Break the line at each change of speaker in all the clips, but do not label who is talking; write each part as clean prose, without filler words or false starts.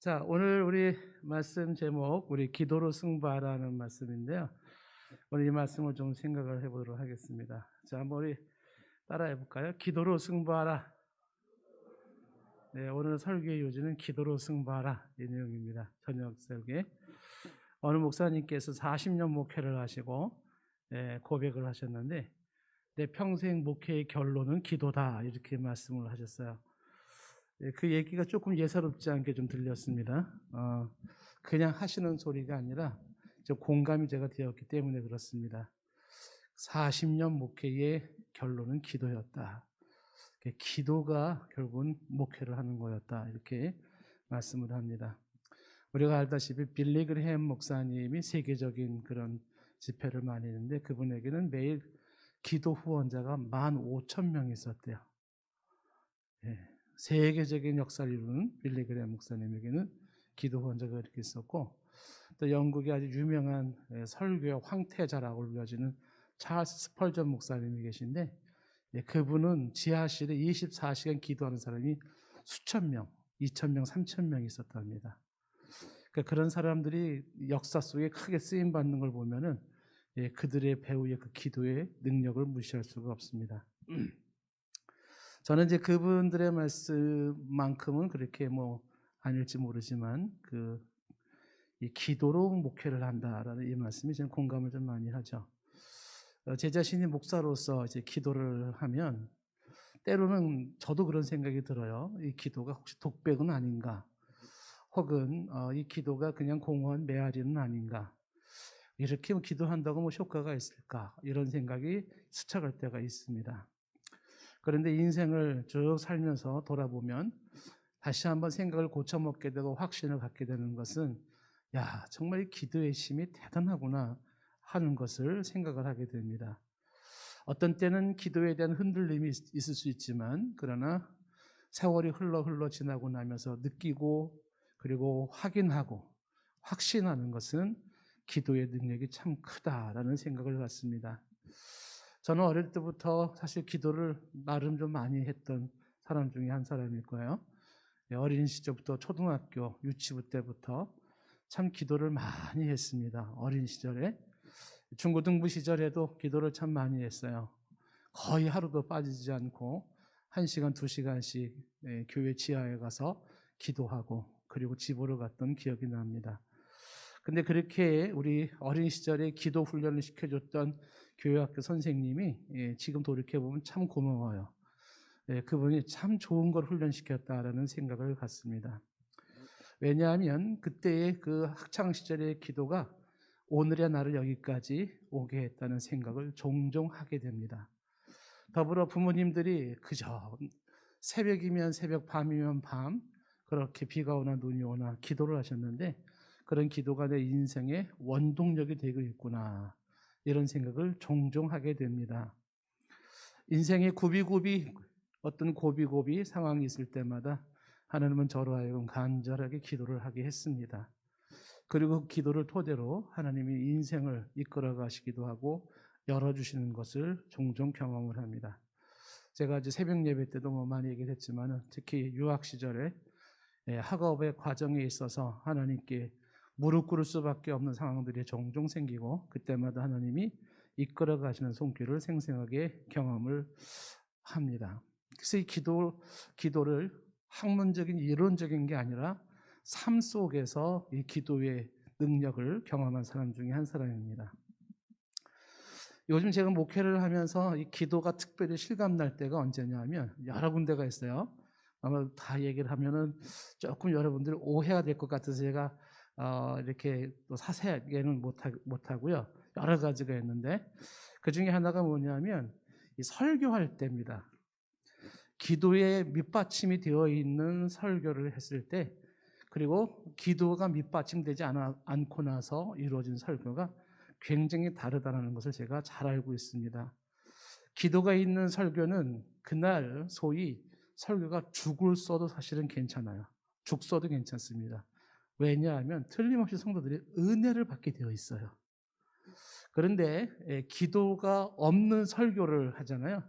자, 오늘 우리 말씀 제목, 우리 기도로 승부하라는 말씀인데요. 오늘 이 말씀을 좀 생각을 해보도록 하겠습니다. 자, 한번 우리 따라해 볼까요? 기도로 승부하라. 네, 오늘 설교의 요지는 기도로 승부하라 이 내용입니다. 저녁 설교. 어느 목사님께서 40년 목회를 하시고 고백을 하셨는데 내 평생 목회의 결론은 기도다 이렇게 말씀을 하셨어요. 그 얘기가 조금 예사롭지 않게 좀 들렸습니다. 그냥 하시는 소리가 아니라 좀 공감이 제가 되었기 때문에 그렇습니다. 40년 목회의 결론은 기도였다. 기도가 결국은 목회를 하는 거였다. 이렇게 말씀을 합니다. 우리가 알다시피 빌리 그레햄 목사님이 세계적인 그런 집회를 많이 했는데 그분에게는 매일 기도 후원자가 15,000명이 있었대요. 예. 세계적인 역사를 이루는 빌리 그레햄 목사님에게는 기도 후원자가 이렇게 있었고, 또 영국의 아주 유명한 설교의 황태자라고 불려지는 찰스 스펄전 목사님이 계신데, 그분은 지하실에 24시간 기도하는 사람이 수천 명, 2,000명, 3,000명 있었답니다. 그러니까 그런 사람들이 역사 속에 크게 쓰임 받는 걸 보면은 그들의 배우의 그 기도의 능력을 무시할 수가 없습니다. 저는 이제 그분들의 말씀만큼은 그렇게 아닐지 모르지만 이 기도로 목회를 한다라는 이 말씀이 저는 공감을 좀 많이 하죠. 제 자신이 목사로서 이제 기도를 하면 때로는 저도 그런 생각이 들어요. 이 기도가 혹시 독백은 아닌가? 혹은 이 기도가 그냥 공허한 메아리는 아닌가? 이렇게 기도한다고 효과가 있을까? 이런 생각이 스쳐갈 때가 있습니다. 그런데 인생을 쭉 살면서 돌아보면 다시 한번 생각을 고쳐먹게 되고 확신을 갖게 되는 것은 야, 정말 이 기도의 힘이 대단하구나 하는 것을 생각을 하게 됩니다. 어떤 때는 기도에 대한 흔들림이 있을 수 있지만 그러나 세월이 흘러 지나고 나면서 느끼고 그리고 확인하고 확신하는 것은 기도의 능력이 참 크다라는 생각을 갖습니다. 저는 어릴 때부터 사실 기도를 나름 좀 많이 했던 사람 중에 한 사람일 거예요. 어린 시절부터 초등학교, 유치부 때부터 참 기도를 많이 했습니다. 어린 시절에. 중고등부 시절에도 기도를 참 많이 했어요. 거의 하루도 빠지지 않고 1시간, 2시간씩 교회 지하에 가서 기도하고 그리고 집으로 갔던 기억이 납니다. 근데 그렇게 우리 어린 시절에 기도 훈련을 시켜줬던 교회학교 선생님이 지금 돌이켜보면 참 고마워요. 그분이 참 좋은 걸 훈련시켰다라는 생각을 갖습니다. 왜냐하면 그때의 그 학창시절의 기도가 오늘의 나를 여기까지 오게 했다는 생각을 종종 하게 됩니다. 더불어 부모님들이 그저 새벽이면 새벽, 밤이면 밤 그렇게 비가 오나 눈이 오나 기도를 하셨는데 그런 기도가 내 인생의 원동력이 되고 있구나 이런 생각을 종종 하게 됩니다. 인생의 어떤 고비고비 상황이 있을 때마다 하나님은 저로 하여금 간절하게 기도를 하게 했습니다. 그리고 그 기도를 토대로 하나님이 인생을 이끌어 가시기도 하고 열어주시는 것을 종종 경험을 합니다. 제가 이제 새벽 예배 때도 많이 얘기를 했지만 특히 유학 시절에 학업의 과정에 있어서 하나님께 무릎 꿇을 수밖에 없는 상황들이 종종 생기고 그때마다 하나님이 이끌어 가시는 손길을 생생하게 경험을 합니다. 그래서 이 기도를 학문적인 이론적인 게 아니라 삶 속에서 이 기도의 능력을 경험한 사람 중에 한 사람입니다. 요즘 제가 목회를 하면서 이 기도가 특별히 실감날 때가 언제냐면 여러 군데가 있어요. 아마 다 얘기를 하면은 조금 여러분들이 오해가 될 것 같아서 제가 이렇게 또 자세하게는 못하고요. 여러 가지가 있는데 그 중에 하나가 뭐냐면 이 설교할 때입니다. 기도에 밑받침이 되어 있는 설교를 했을 때 그리고 기도가 밑받침되지 않고 나서 이루어진 설교가 굉장히 다르다는 것을 제가 잘 알고 있습니다. 기도가 있는 설교는 그날 소위 설교가 죽을 써도 사실은 괜찮아요. 죽 써도 괜찮습니다. 왜냐하면 틀림없이 성도들이 은혜를 받게 되어 있어요. 그런데 기도가 없는 설교를 하잖아요.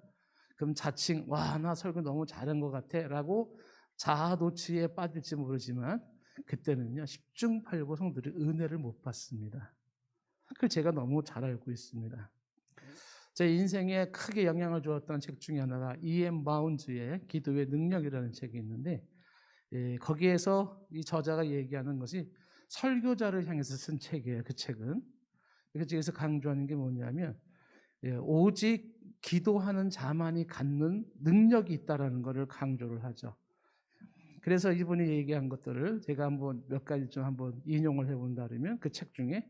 그럼 자칭 와, 나 설교 너무 잘한 것 같아 라고 자아도취에 빠질지 모르지만 그때는요 10중 8구 성들이 은혜를 못 받습니다. 그걸 제가 너무 잘 알고 있습니다. 제 인생에 크게 영향을 주었던 책 중에 하나가 E.M. 바운즈의 기도의 능력이라는 책이 있는데, 거기에서 이 저자가 얘기하는 것이 설교자를 향해서 쓴 책이에요. 그 책은. 그래서 강조하는 게 뭐냐면, 오직 기도하는 자만이 갖는 능력이 있다라는 것을 강조를 하죠. 그래서 이분이 얘기한 것들을 제가 한번 몇 가지 좀 한번 인용을 해본다면, 그 책 중에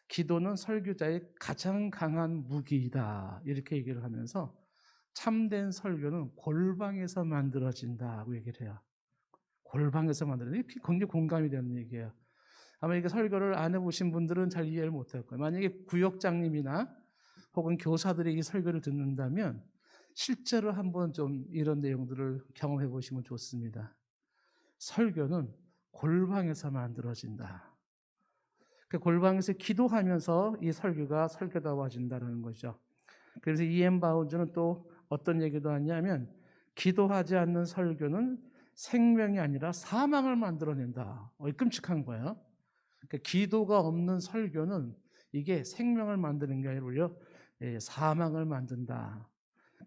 기도는 설교자의 가장 강한 무기이다 이렇게 얘기를 하면서, 참된 설교는 골방에서 만들어진다고 얘기를 해요. 골방에서 만들어진다. 이게 굉장히 공감이 되는 얘기예요. 아마 이게 설교를 안 해보신 분들은 잘 이해를 못할 거예요. 만약에 구역장님이나 혹은 교사들이 이 설교를 듣는다면 실제로 한번 좀 이런 내용들을 경험해 보시면 좋습니다. 설교는 골방에서 만들어진다. 그 골방에서 기도하면서 이 설교가 설교다워진다는 거죠. 그래서 E.M. 바운즈는 또 어떤 얘기도 하냐면, 기도하지 않는 설교는 생명이 아니라 사망을 만들어낸다. 끔찍한 거예요. 그러니까 기도가 없는 설교는 이게 생명을 만드는 게 아니라 오히려 사망을 만든다.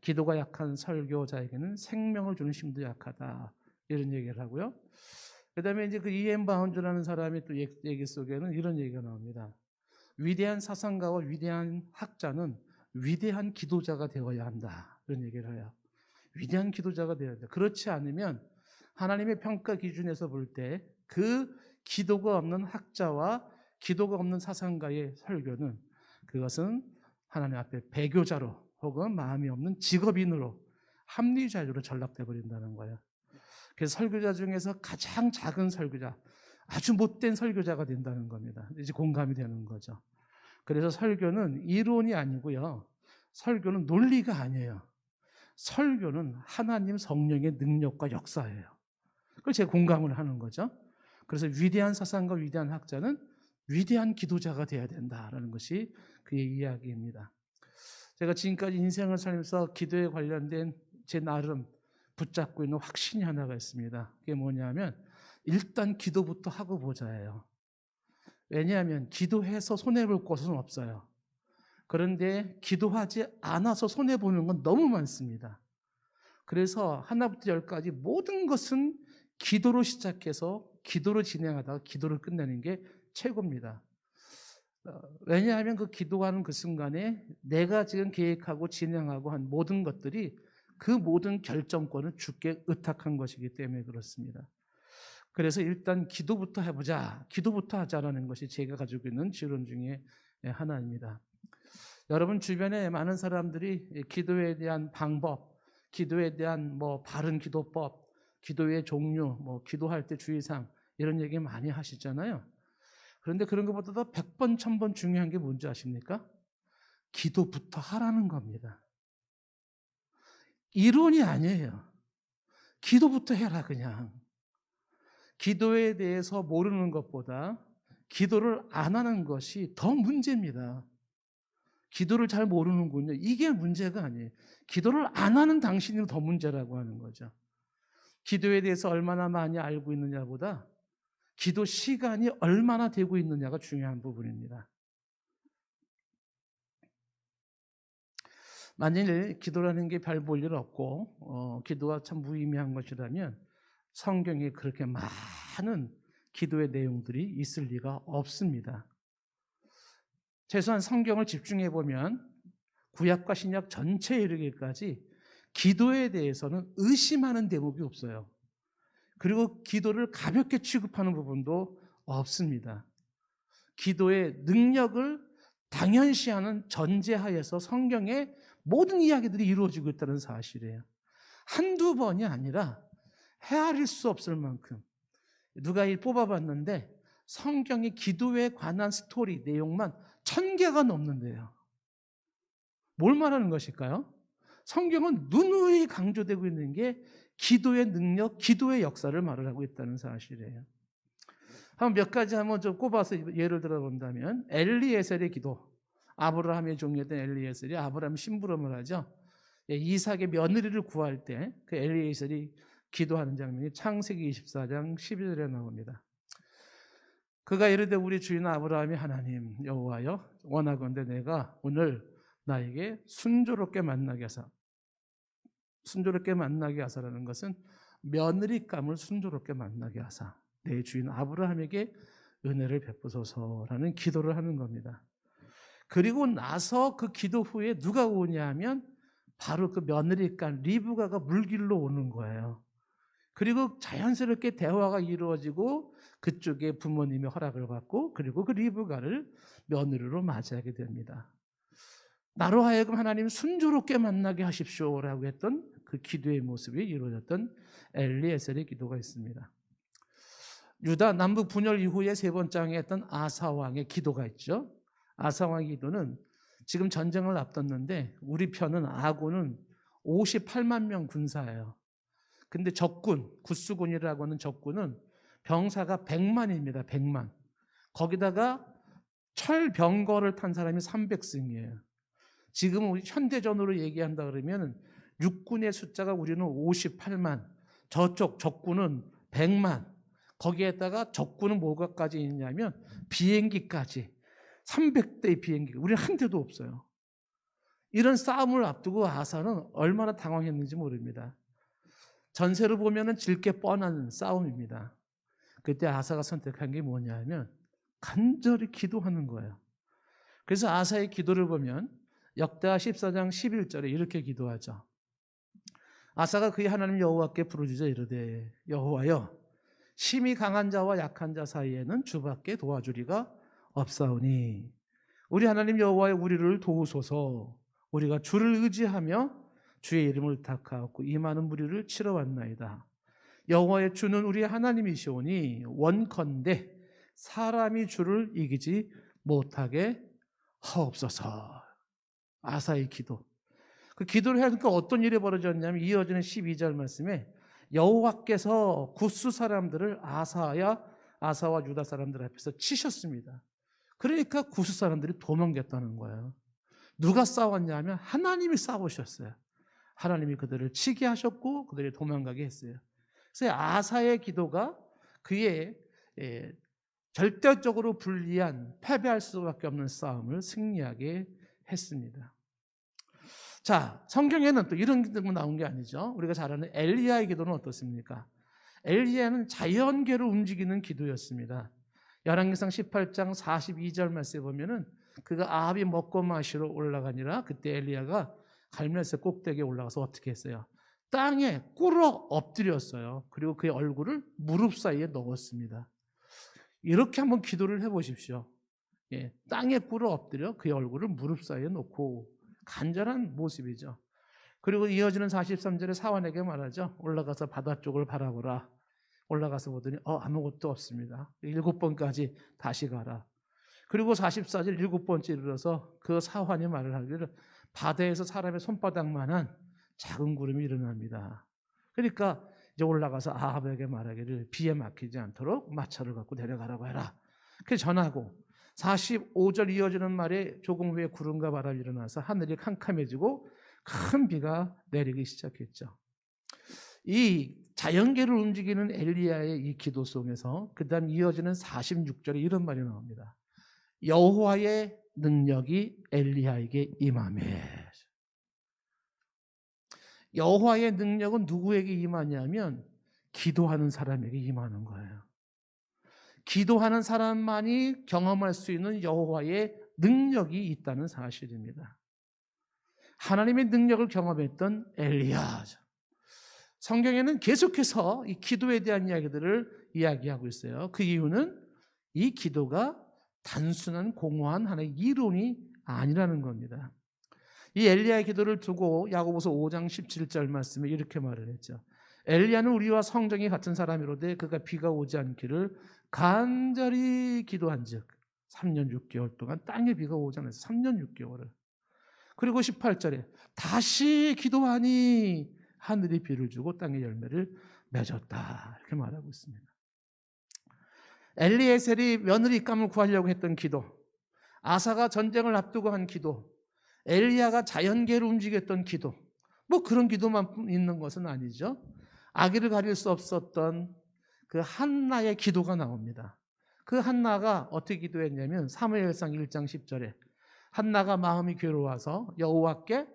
기도가 약한 설교자에게는 생명을 주는 힘도 약하다. 이런 얘기를 하고요. 그 다음에 이제 그 E.M. 바운즈라는 사람이 또 얘기 속에는 이런 얘기가 나옵니다. 위대한 사상가와 위대한 학자는 위대한 기도자가 되어야 한다. 이런 얘기를 해요. 위대한 기도자가 되어야 한다. 그렇지 않으면 하나님의 평가 기준에서 볼 때 그 기도가 없는 학자와 기도가 없는 사상가의 설교는, 그것은 하나님 앞에 배교자로 혹은 마음이 없는 직업인으로, 합리자유로 전락돼 버린다는 거예요. 그래서 설교자 중에서 가장 작은 설교자, 아주 못된 설교자가 된다는 겁니다. 이제 공감이 되는 거죠. 그래서 설교는 이론이 아니고요. 설교는 논리가 아니에요. 설교는 하나님 성령의 능력과 역사예요. 그걸 제가 공감을 하는 거죠. 그래서 위대한 사상가, 위대한 학자는 위대한 기도자가 되어야 된다라는 것이 그의 이야기입니다. 제가 지금까지 인생을 살면서 기도에 관련된 제 나름 붙잡고 있는 확신이 하나가 있습니다. 그게 뭐냐면, 일단 기도부터 하고 보자예요. 왜냐하면 기도해서 손해볼 것은 없어요. 그런데 기도하지 않아서 손해보는 건 너무 많습니다. 그래서 하나부터 열까지 모든 것은 기도로 시작해서 기도로 진행하다가 기도를 끝내는 게 최고입니다. 왜냐하면 그 기도하는 그 순간에 내가 지금 계획하고 진행하고 한 모든 것들이 그 모든 결정권을 주께 의탁한 것이기 때문에 그렇습니다. 그래서 일단 기도부터 해보자, 기도부터 하자라는 것이 제가 가지고 있는 지론 중에 하나입니다. 여러분 주변에 많은 사람들이 기도에 대한 방법, 기도에 대한 바른 기도법, 기도의 종류, 기도할 때 주의사항, 이런 얘기 많이 하시잖아요. 그런데 그런 것보다도 100번, 1000번 중요한 게 뭔지 아십니까? 기도부터 하라는 겁니다. 이론이 아니에요. 기도부터 해라, 그냥. 기도에 대해서 모르는 것보다 기도를 안 하는 것이 더 문제입니다. 기도를 잘 모르는군요. 이게 문제가 아니에요. 기도를 안 하는 당신이 더 문제라고 하는 거죠. 기도에 대해서 얼마나 많이 알고 있느냐보다 기도 시간이 얼마나 되고 있느냐가 중요한 부분입니다. 만일 기도라는 게 별 볼 일 없고 기도가 참 무의미한 것이라면 성경에 그렇게 많은 기도의 내용들이 있을 리가 없습니다. 최소한 성경을 집중해 보면 구약과 신약 전체에 이르기까지 기도에 대해서는 의심하는 대목이 없어요. 그리고 기도를 가볍게 취급하는 부분도 없습니다. 기도의 능력을 당연시하는 전제하에서 성경의 모든 이야기들이 이루어지고 있다는 사실이에요. 한두 번이 아니라 헤아릴 수 없을 만큼 누가 뽑아봤는데 성경의 기도에 관한 스토리 내용만 1000개가 넘는데요. 뭘 말하는 것일까요? 성경은 누누이 강조되고 있는 게 기도의 능력, 기도의 역사를 말을 하고 있다는 사실이에요. 한번 몇 가지 한번 좀 꼽아서 예를 들어 본다면, 엘리에셀의 기도. 아브라함의 종이었던 엘리에셀이 아브라함 심부름을 하죠. 이삭의 며느리를 구할 때 그 엘리에셀이 기도하는 장면이 창세기 24장 12절에 나옵니다. 그가 이르되 우리 주인 아브라함이 하나님 여호와여 원하건대 내가 오늘 나에게 순조롭게 만나게 하사라는 것은 며느리감을 순조롭게 만나게 하사 내 주인 아브라함에게 은혜를 베푸소서라는 기도를 하는 겁니다. 그리고 나서 그 기도 후에 누가 오냐 하면 바로 그 며느리감 리브가가 물길로 오는 거예요. 그리고 자연스럽게 대화가 이루어지고 그쪽에 부모님의 허락을 받고 그리고 그 리브가를 며느리로 맞이하게 됩니다. 나로 하여금 하나님 순조롭게 만나게 하십시오라고 했던 그 기도의 모습이 이루어졌던 엘리에셀의 기도가 있습니다. 유다 남북 분열 이후에 세 번째 왕에 했던 아사 왕의 기도가 있죠. 아사 왕의 기도는 지금 전쟁을 앞뒀는데 우리 편은 아군은 58만 명 군사예요. 근데 적군, 구스군이라고 하는 적군은 병사가 100만입니다. 100만. 거기다가 철병거를 탄 사람이 300승이에요. 지금 우리 현대전으로 얘기한다 그러면 육군의 숫자가 우리는 58만, 저쪽 적군은 100만. 거기에다가 적군은 뭐가까지 있냐면 비행기까지 300대의 비행기. 우리는 한 대도 없어요. 이런 싸움을 앞두고 아사는 얼마나 당황했는지 모릅니다. 전세로 보면은 질 게 뻔한 싸움입니다. 그때 아사가 선택한 게 뭐냐면 간절히 기도하는 거예요. 그래서 아사의 기도를 보면 역대하 14장 11절에 이렇게 기도하죠. 아사가 그의 하나님 여호와께 부르짖어 이르되 여호와여 심히 강한 자와 약한 자 사이에는 주밖에 도와주리가 없사오니 우리 하나님 여호와여 우리를 도우소서. 우리가 주를 의지하며 주의 이름을 탁하였고 이 많은 무리를 치러 왔나이다. 여호와의 주는 우리의 하나님이시오니 원컨대 사람이 주를 이기지 못하게 하옵소서. 아사의 기도. 그 기도를 하니까 어떤 일이 벌어졌냐면 이어지는 12절 말씀에 여호와께서 구스 사람들을 아사와 유다 사람들 앞에서 치셨습니다. 그러니까 구스 사람들이 도망갔다는 거예요. 누가 싸웠냐면 하나님이 싸우셨어요. 하나님이 그들을 치게 하셨고 그들이 도망가게 했어요. 그래서 아사의 기도가 그의 절대적으로 불리한 패배할 수밖에 없는 싸움을 승리하게 했습니다. 자, 성경에는 또 이런 기도가 나온 게 아니죠. 우리가 잘 아는 엘리야의 기도는 어떻습니까? 엘리야는 자연계로 움직이는 기도였습니다. 열왕기상 18장 42절 말씀에 보면은 그가 아합이 먹고 마시러 올라가니라. 그때 엘리야가 갈멜색 꼭대기에 올라가서 어떻게 했어요? 땅에 꿇어 엎드렸어요. 그리고 그의 얼굴을 무릎 사이에 넣었습니다. 이렇게 한번 기도를 해보십시오. 땅에 꿇어 엎드려 그의 얼굴을 무릎 사이에 놓고 간절한 모습이죠. 그리고 이어지는 43절에 사환에게 말하죠. 올라가서 바다 쪽을 바라보라. 올라가서 보더니 아무것도 없습니다. 7번까지 다시 가라. 그리고 44절 7번째 이르러서 그 사환이 말을 하기를 바다에서 사람의 손바닥만한 작은 구름이 일어납니다. 그러니까 이제 올라가서 아합에게 말하기를 비에 막히지 않도록 마차를 갖고 내려가라고 해라. 그렇게 전하고 45절 이어지는 말에 조금 후에 구름과 바람이 일어나서 하늘이 캄캄해지고 큰 비가 내리기 시작했죠. 이 자연계를 움직이는 엘리야의 이 기도송에서 그 다음 이어지는 46절에 이런 말이 나옵니다. 여호와의 능력이 엘리야에게 임하매. 여호와의 능력은 누구에게 임하냐면 기도하는 사람에게 임하는 거예요. 기도하는 사람만이 경험할 수 있는 여호와의 능력이 있다는 사실입니다. 하나님의 능력을 경험했던 엘리야. 성경에는 계속해서 이 기도에 대한 이야기들을 이야기하고 있어요. 그 이유는 이 기도가 단순한 공허한 하나의 이론이 아니라는 겁니다. 이 엘리야의 기도를 두고 야고보서 5장 17절 말씀에 이렇게 말을 했죠. 엘리야는 우리와 성정이 같은 사람이로되 그가 비가 오지 않기를 간절히 기도한즉 3년 6개월 동안 땅에 비가 오지 않아서 3년 6개월을. 그리고 18절에 다시 기도하니 하늘이 비를 주고 땅의 열매를 맺었다. 이렇게 말하고 있습니다. 엘리에셀이 며느리감을 구하려고 했던 기도, 아사가 전쟁을 앞두고 한 기도, 엘리야가 자연계를 움직였던 기도, 뭐 그런 기도만 있는 것은 아니죠. 아기를 가릴 수 없었던 그 한나의 기도가 나옵니다. 그 한나가 어떻게 기도했냐면 사무엘상 1장 10절에 한나가 마음이 괴로워서 여호와께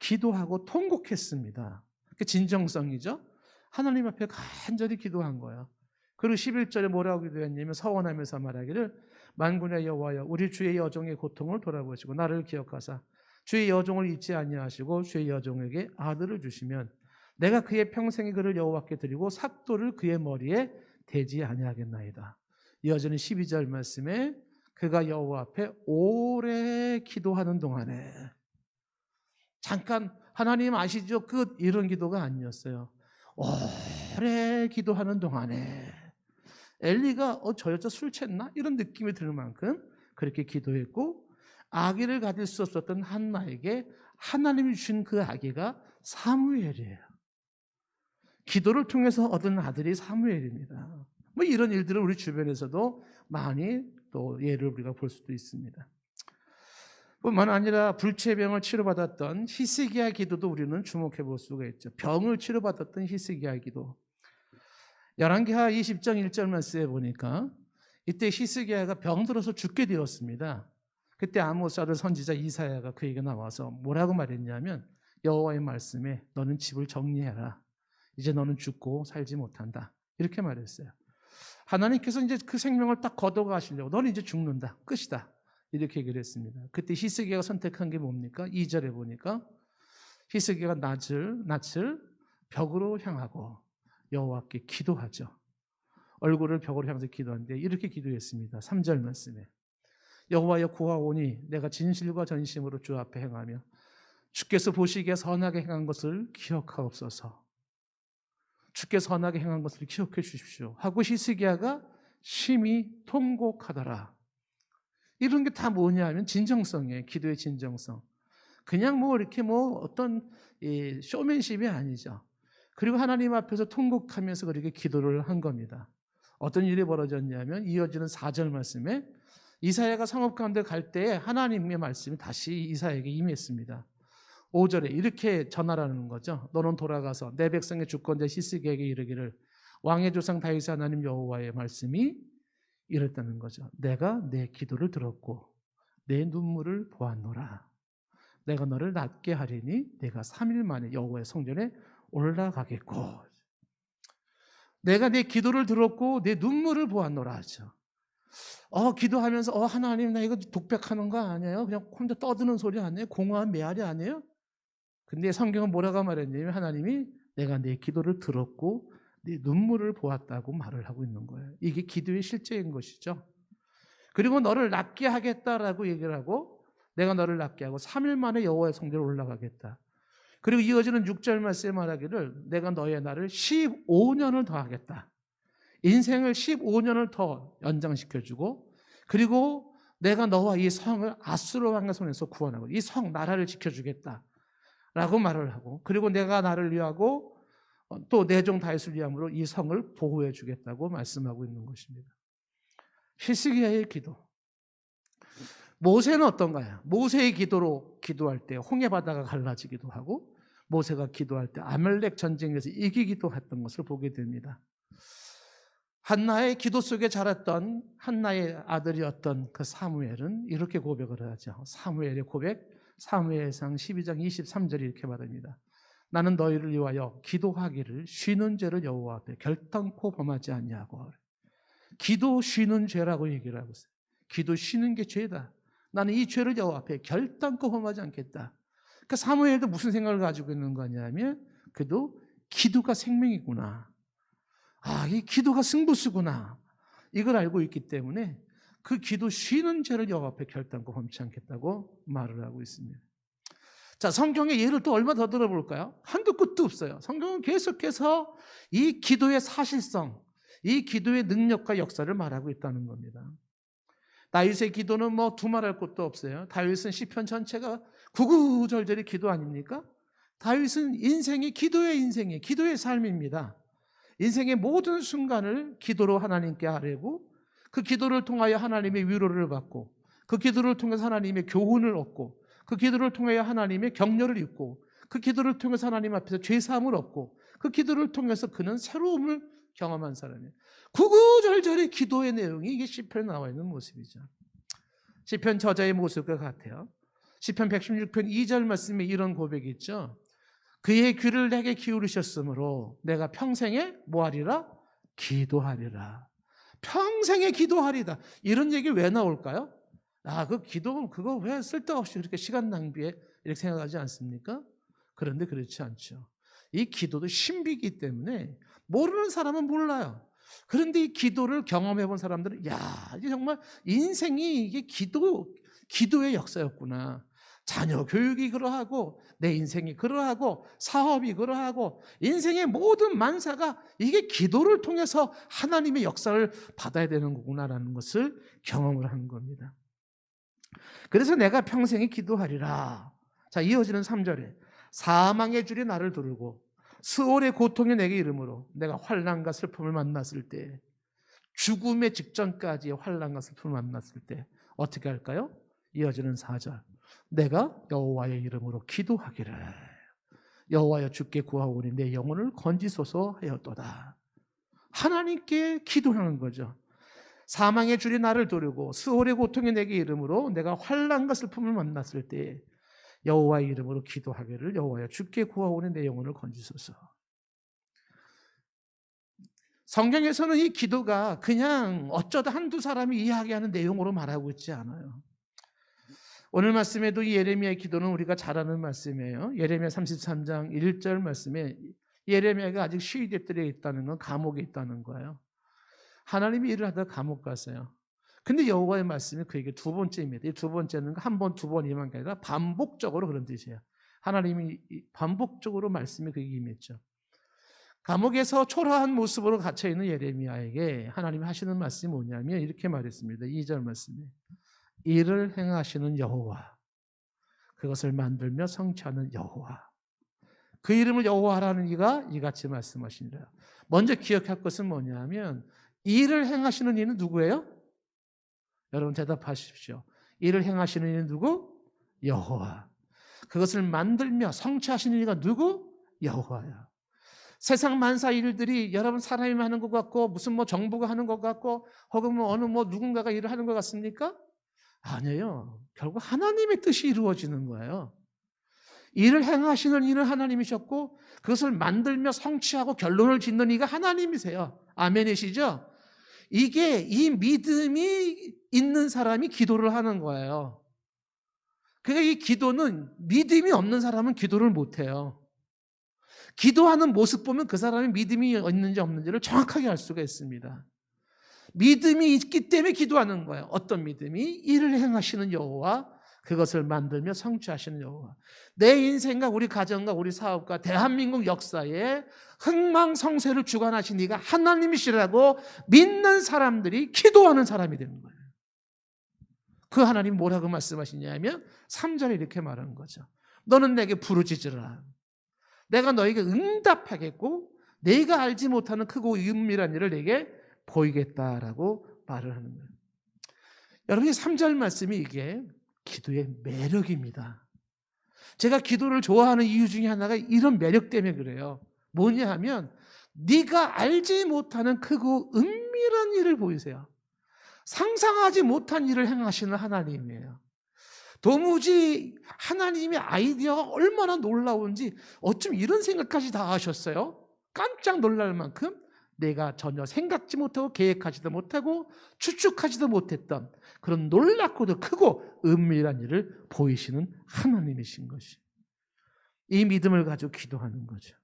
기도하고 통곡했습니다. 그 진정성이죠. 하나님 앞에 간절히 기도한 거예요. 그리고 11절에 뭐라고 기도했냐면 서원하면서 말하기를 만군의 여호와여 우리 주의 여종의 고통을 돌아보시고 나를 기억하사 주의 여종을 잊지 아니하시고 주의 여종에게 아들을 주시면 내가 그의 평생의 그를 여호와께 드리고 삭도를 그의 머리에 대지 아니하겠나이다. 이어지는 12절 말씀에 그가 여호와 앞에 오래 기도하는 동안에 잠깐 하나님 아시죠? 이런 기도가 아니었어요. 오래 기도하는 동안에 엘리가 저 여자 술 챘나? 이런 느낌이 들 만큼 그렇게 기도했고 아기를 가질 수 없었던 한나에게 하나님이 주신 그 아기가 사무엘이에요. 기도를 통해서 얻은 아들이 사무엘입니다. 뭐 이런 일들은 우리 주변에서도 많이 또 예를 우리가 볼 수도 있습니다. 뿐만 아니라 불치병을 치료받았던 히스기야 기도도 우리는 주목해 볼 수가 있죠. 병을 치료받았던 히스기야 기도. 열왕기하 20장 1절 말씀에 보니까 이때 히스기야가 병들어서 죽게 되었습니다. 그때 아모스 아들 선지자 이사야가 그에게 나와서 뭐라고 말했냐면 여호와의 말씀에 너는 집을 정리해라. 이제 너는 죽고 살지 못한다. 이렇게 말했어요. 하나님께서 이제 그 생명을 딱 걷어가시려고 너는 이제 죽는다. 끝이다. 이렇게 얘기를 했습니다. 그때 히스기야가 선택한 게 뭡니까? 2절에 보니까 히스기야가 낯을 벽으로 향하고 여호와께 기도하죠. 얼굴을 벽으로 향해서 기도하는데 이렇게 기도했습니다. 3절 말씀에 여호와여 구하오니 내가 진실과 전심으로 주 앞에 행하며 주께서 보시기에 선하게 행한 것을 기억하옵소서. 주께 선하게 행한 것을 기억해 주십시오 하고 히스기야가 심히 통곡하더라. 이런 게 다 뭐냐면 진정성이에요. 기도의 진정성. 그냥 이렇게 어떤 쇼맨십이 아니죠. 그리고 하나님 앞에서 통곡하면서 그렇게 기도를 한 겁니다. 어떤 일이 벌어졌냐면 이어지는 4절 말씀에 이사야가 성읍 가운데 갈 때에 하나님의 말씀이 다시 이사야에게 임했습니다. 5절에 이렇게 전하라는 거죠. 너는 돌아가서 내 백성의 주권자 히스기야에게 이르기를 왕의 조상 다윗의 하나님 여호와의 말씀이 이랬다는 거죠. 내가 내 기도를 들었고 내 눈물을 보았노라. 내가 너를 낫게 하리니 내가 3일 만에 여호와의 성전에 올라가겠고 내가 내 기도를 들었고 내 눈물을 보았노라 하죠. 기도하면서 하나님 나 이거 독백하는 거 아니에요? 그냥 혼자 떠드는 소리 아니에요? 공허한 메아리 아니에요? 근데 성경은 뭐라고 말했냐면 하나님이 내가 내 기도를 들었고 내 눈물을 보았다고 말을 하고 있는 거예요. 이게 기도의 실제인 것이죠. 그리고 너를 낫게 하겠다라고 얘기를 하고 내가 너를 낫게 하고 3일 만에 여호와의 성전에 올라가겠다. 그리고 이어지는 6절 말씀에 말하기를 내가 너의 날을 15년을 더하겠다. 인생을 15년을 더 연장시켜주고 그리고 내가 너와 이 성을 아수르 왕의 손에서 구원하고 이 성 나라를 지켜주겠다 라고 말을 하고 그리고 내가 나를 위하고 또 내 종 다윗을 위함으로 이 성을 보호해 주겠다고 말씀하고 있는 것입니다. 히스기야의 기도. 모세는 어떤가요? 모세의 기도로 기도할 때 홍해 바다가 갈라지기도 하고 모세가 기도할 때 아말렉 전쟁에서 이기기도 했던 것을 보게 됩니다. 한나의 기도 속에 자랐던 한나의 아들이었던 그 사무엘은 이렇게 고백을 하죠. 사무엘의 고백, 사무엘상 12장 23절이 이렇게 말합니다. 나는 너희를 위하여 기도하기를 쉬는 죄를 여호와 앞에 결단코 범하지 아니하고. 기도 쉬는 죄라고 얘기를 하고 있어요. 기도 쉬는 게 죄다. 나는 이 죄를 여호와 앞에 결단코 범하지 않겠다. 그러니까 사무엘도 무슨 생각을 가지고 있는 거냐면 그도 기도가 생명이구나. 이 기도가 승부수구나. 이걸 알고 있기 때문에 그 기도 쉬는 죄를 여호와 앞에 결단코 범치 않겠다고 말을 하고 있습니다. 자, 성경의 예를 또 얼마 더 들어볼까요? 한두 끝도 없어요. 성경은 계속해서 이 기도의 사실성, 이 기도의 능력과 역사를 말하고 있다는 겁니다. 다윗의 기도는 두말할 것도 없어요. 다윗은 시편 전체가 구구절절히 기도 아닙니까? 다윗은 기도의 인생이에요. 기도의 삶입니다. 인생의 모든 순간을 기도로 하나님께 아뢰고 그 기도를 통하여 하나님의 위로를 받고 그 기도를 통해서 하나님의 교훈을 얻고 그 기도를 통하여 하나님의 격려를 입고 그 기도를 통해서 하나님 앞에서 죄사함을 얻고 그 기도를 통해서 그는 새로움을 경험한 사람이에요. 구구절절의 기도의 내용이 이게 시편에 나와 있는 모습이죠. 시편 저자의 모습과 같아요. 시편 116편 2절 말씀에 이런 고백이 있죠. 그의 귀를 내게 기울이셨으므로 내가 평생에 뭐하리라? 기도하리라. 평생에 기도하리다. 이런 얘기 왜 나올까요? 그 기도 그거 왜 쓸데없이 그렇게 시간 낭비해? 이렇게 생각하지 않습니까? 그런데 그렇지 않죠. 이 기도도 신비이기 때문에 모르는 사람은 몰라요. 그런데 이 기도를 경험해 본 사람들은 이게 정말 인생이 이게 기도의 역사였구나. 자녀 교육이 그러하고 내 인생이 그러하고 사업이 그러하고 인생의 모든 만사가 이게 기도를 통해서 하나님의 역사를 받아야 되는 거구나라는 것을 경험을 하는 겁니다. 그래서 내가 평생에 기도하리라. 자, 이어지는 3절에 사망의 줄이 나를 두르고 스올의 고통이 내게 이르므로 내가 환난과 슬픔을 만났을 때, 죽음의 직전까지의 환난과 슬픔을 만났을 때 어떻게 할까요? 이어지는 4절 내가 여호와의 이름으로 기도하기를 여호와여 주께 구하오니 내 영혼을 건지소서 하였도다. 하나님께 기도하는 거죠. 사망의 줄이 나를 두르고 스올의 고통이 내게 이르므로 내가 환난과 슬픔을 만났을 때 여호와의 이름으로 기도하기를 여호와여 주께 구하오니 내 영혼을 건지소서. 성경에서는 이 기도가 그냥 어쩌다 한두 사람이 이야기하는 내용으로 말하고 있지 않아요. 오늘 말씀에도 이 예레미야의 기도는 우리가 잘 아는 말씀이에요. 예레미야 33장 1절 말씀에 예레미야가 아직 시위대들에 있다는 건 감옥에 있다는 거예요. 하나님이 일을 하다가 감옥 갔어요. 근데 여호와의 말씀이 그에게 두 번째입니다. 이 두 번째는 한 번, 두 번 임한 게 아니라 반복적으로 그런 뜻이에요. 하나님이 반복적으로 말씀이 그에게 임했죠. 감옥에서 초라한 모습으로 갇혀있는 예레미야에게 하나님이 하시는 말씀이 뭐냐면 이렇게 말했습니다. 2절 말씀에 이를 행하시는 여호와, 그것을 만들며 성취하는 여호와, 그 이름을 여호와라는 이가 이같이 말씀하시니라. 먼저 기억할 것은 뭐냐면 이를 행하시는 이는 누구예요? 여러분 대답하십시오. 이를 행하시는 이는 누구? 여호와. 그것을 만들며 성취하시는 이가 누구? 여호와야. 세상 만사 일들이 여러분 사람이 하는 것 같고 무슨 정부가 하는 것 같고 혹은 어느 누군가가 일을 하는 것 같습니까? 아니에요. 결국 하나님의 뜻이 이루어지는 거예요. 일을 행하시는 이는 하나님이셨고 그것을 만들며 성취하고 결론을 짓는 이가 하나님이세요. 아멘이시죠? 이게 이 믿음이 있는 사람이 기도를 하는 거예요. 그러니까 이 기도는 믿음이 없는 사람은 기도를 못해요. 기도하는 모습 보면 그 사람이 믿음이 있는지 없는지를 정확하게 알 수가 있습니다. 믿음이 있기 때문에 기도하는 거예요. 어떤 믿음이? 일을 행하시는 여호와, 그것을 만들며 성취하시는 여호와. 내 인생과 우리 가정과 우리 사업과 대한민국 역사에 흥망성쇠를 주관하신 이가 하나님이시라고 믿는 사람들이 기도하는 사람이 되는 거예요. 그 하나님 뭐라고 말씀하시냐면 3절에 이렇게 말하는 거죠. 너는 내게 부르짖으라. 내가 너에게 응답하겠고 내가 알지 못하는 크고 은밀한 일을 내게 보이겠다라고 말을 하는 거예요. 여러분이 3절 말씀이 이게 기도의 매력입니다. 제가 기도를 좋아하는 이유 중에 하나가 이런 매력 때문에 그래요. 뭐냐 하면 네가 알지 못하는 크고 은밀한 일을 보이세요. 상상하지 못한 일을 행하시는 하나님이에요. 도무지 하나님의 아이디어가 얼마나 놀라운지 어쩜 이런 생각까지 다 하셨어요? 깜짝 놀랄 만큼 내가 전혀 생각지 못하고 계획하지도 못하고 추측하지도 못했던 그런 놀랍고도 크고 은밀한 일을 보이시는 하나님이신 것이. 이 믿음을 가지고 기도하는 거죠.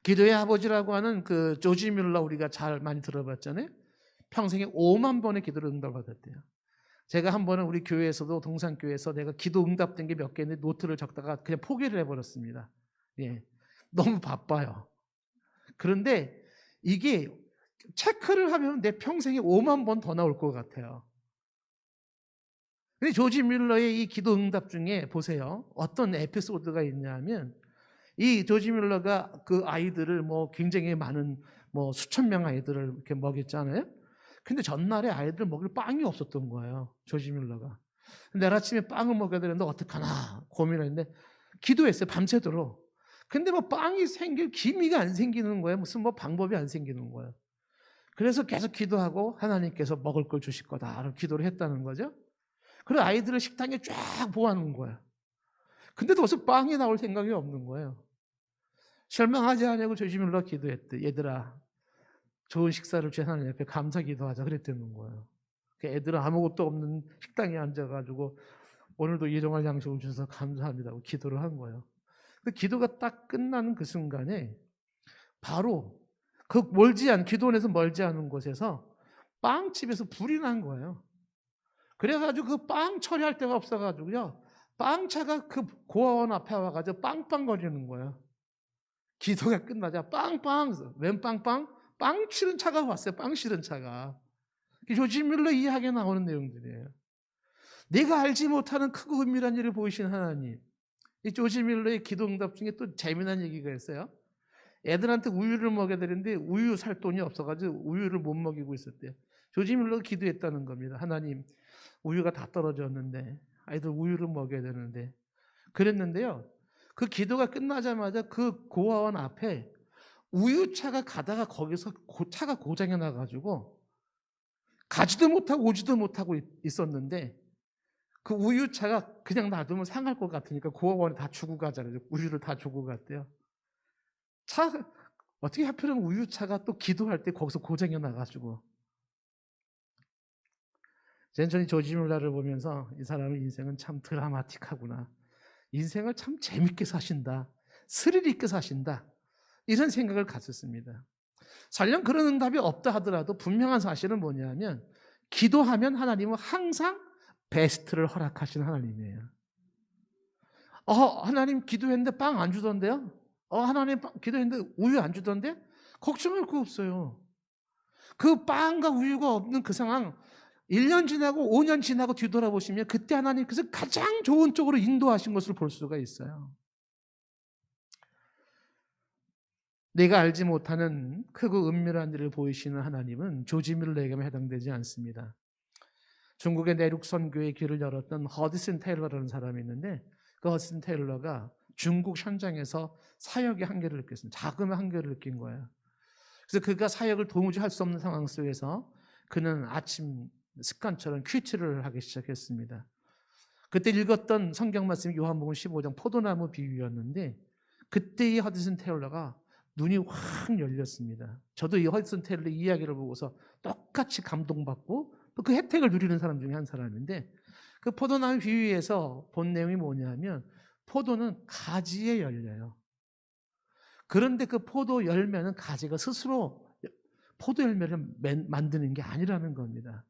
기도의 아버지라고 하는 그 조지 뮬러 우리가 잘 많이 들어봤잖아요. 평생에 5만 번의 기도를 응답받았대요. 제가 한 번은 우리 교회에서도 동산교회에서 내가 기도 응답된 게 몇 개 있는데 노트를 적다가 그냥 포기를 해버렸습니다. 예, 너무 바빠요. 그런데 이게 체크를 하면 내 평생에 5만 번 더 나올 것 같아요. 근데 조지 뮬러의 이 기도 응답 중에 보세요. 어떤 에피소드가 있냐면 이 조지 뮬러가 그 아이들을 굉장히 많은 수천 명 아이들을 이렇게 먹였잖아요. 근데 전날에 아이들 먹일 빵이 없었던 거예요. 조지 뮬러가. 내일 아침에 빵을 먹여야 되는데 어떡하나 고민을 했는데 기도했어요. 밤새도록. 근데 뭐 빵이 생길 기미가 안 생기는 거예요. 무슨 뭐 방법이 안 생기는 거예요. 그래서 계속 기도하고 하나님께서 먹을 걸 주실 거다라고 기도를 했다는 거죠. 그리고 아이들을 식당에 쫙 모아놓은 거예요. 근데도 무슨 빵이 나올 생각이 없는 거예요. 실망하지 않냐고 조지 밀러 기도했대. 얘들아, 좋은 식사를 주신 하나님 앞에 감사 기도하자 그랬다는 거예요. 애들은 아무것도 없는 식당에 앉아가지고 오늘도 일용할 양식을 주셔서 감사합니다고 기도를 한 거예요. 그 기도가 딱 끝나는 그 순간에 바로 그 기도원에서 멀지 않은 곳에서 빵집에서 불이 난 거예요. 그래가지고 그 빵 처리할 데가 없어가지고요. 빵차가 그 고아원 앞에 와가지고 빵빵거리는 거예요. 기도가 끝나자 빵빵, 웬 빵빵? 빵 치는 차가 왔어요. 빵 치는 차가. 조지 밀러 이야기에 나오는 내용들이에요. 내가 알지 못하는 크고 은밀한 일을 보이신 하나님. 이 조지 밀러의 기도 응답 중에 또 재미난 얘기가 있어요. 애들한테 우유를 먹여야 되는데 우유 살 돈이 없어가지고 우유를 못 먹이고 있었대요. 조지 밀러가 기도했다는 겁니다. 하나님, 우유가 다 떨어졌는데 아이들 우유를 먹여야 되는데 그랬는데요. 그 기도가 끝나자마자 그 고아원 앞에 우유차가 가다가 거기서 차가 고장이 나가지고 가지도 못하고 오지도 못하고 있었는데 그 우유차가 그냥 놔두면 상할 것 같으니까 고아원에 다 주고 가잖아요. 우유를 다 주고 갔대요. 어떻게 하필이면 우유차가 또 기도할 때 거기서 고장이 나가지고. 전이 조지 밀러를 보면서 이 사람의 인생은 참 드라마틱하구나. 인생을 참 재밌게 사신다. 스릴 있게 사신다. 이런 생각을 갖었습니다. 설령 그런 응답이 없다 하더라도 분명한 사실은 뭐냐면 기도하면 하나님은 항상 베스트를 허락하시는 하나님이에요. 하나님 기도했는데 빵 안 주던데요? 하나님 기도했는데 우유 안 주던데? 걱정할 거 없어요. 그 빵과 우유가 없는 그 상황 1년 지나고 5년 지나고 뒤돌아보시면 그때 하나님께서 가장 좋은 쪽으로 인도하신 것을 볼 수가 있어요. 내가 알지 못하는 크고 은밀한 일을 보이시는 하나님은 조지 밀러에게만 해당되지 않습니다. 중국의 내륙 선교의 길을 열었던 허드슨 테일러라는 사람이 있는데 그 허드슨 테일러가 중국 현장에서 사역의 한계를 느꼈습니다. 자금의 한계를 느낀 거예요. 그래서 그가 사역을 도무지 할 수 없는 상황 속에서 그는 아침 습관처럼 퀴트를 하기 시작했습니다. 그때 읽었던 성경 말씀이 요한복음 15장 포도나무 비유였는데 그때 이 허드슨 테일러가 눈이 확 열렸습니다. 저도 이 허드슨 테일러 이야기를 보고서 똑같이 감동받고 또 그 혜택을 누리는 사람 중에 한 사람인데 그 포도나무 비유에서 본 내용이 뭐냐면 포도는 가지에 열려요. 그런데 그 포도 열매는 가지가 스스로 포도 열매를 만드는 게 아니라는 겁니다.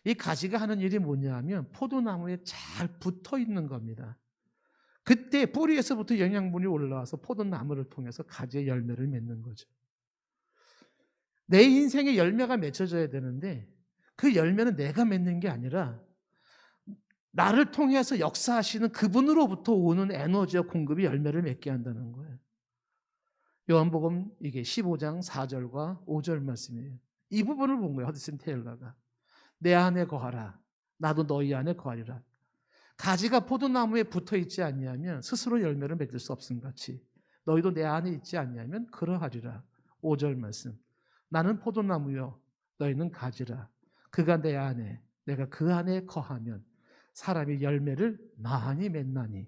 이 가지가 하는 일이 뭐냐면 포도나무에 잘 붙어 있는 겁니다. 그때 뿌리에서부터 영양분이 올라와서 포도나무를 통해서 가지의 열매를 맺는 거죠. 내 인생에 열매가 맺혀져야 되는데 그 열매는 내가 맺는 게 아니라 나를 통해서 역사하시는 그분으로부터 오는 에너지와 공급이 열매를 맺게 한다는 거예요. 요한복음 이게 15장 4절과 5절 말씀이에요. 이 부분을 본 거예요. 허드슨 테일러가. 내 안에 거하라. 나도 너희 안에 거하리라. 가지가 포도나무에 붙어 있지 않냐면 스스로 열매를 맺을 수 없음 같이 너희도 내 안에 있지 않냐면 그러하리라. 5절 말씀. 나는 포도나무요 너희는 가지라. 그가 내 안에 내가 그 안에 거하면 사람이 열매를 많이 맺나니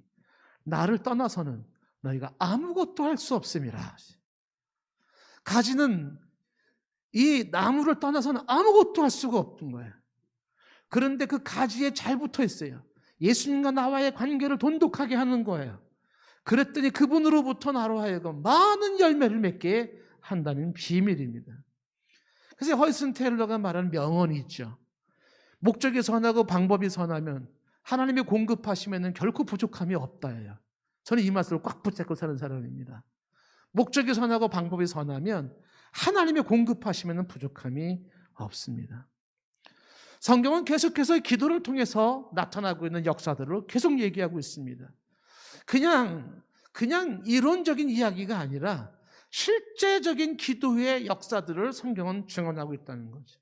나를 떠나서는 너희가 아무것도 할 수 없음이라. 가지는 이 나무를 떠나서는 아무것도 할 수가 없는 거예요. 그런데 그 가지에 잘 붙어 있어요. 예수님과 나와의 관계를 돈독하게 하는 거예요. 그랬더니 그분으로부터 나로 하여금 많은 열매를 맺게 한다는 비밀입니다. 그래서 허드슨 테일러가 말하는 명언이 있죠. 목적이 선하고 방법이 선하면 하나님이 공급하시면 결코 부족함이 없다예요. 저는 이 말씀을 꽉 붙잡고 사는 사람입니다. 목적이 선하고 방법이 선하면 하나님이 공급하시면 부족함이 없습니다. 성경은 계속해서 기도를 통해서 나타나고 있는 역사들을 계속 얘기하고 있습니다. 그냥 이론적인 이야기가 아니라 실제적인 기도의 역사들을 성경은 증언하고 있다는 거죠.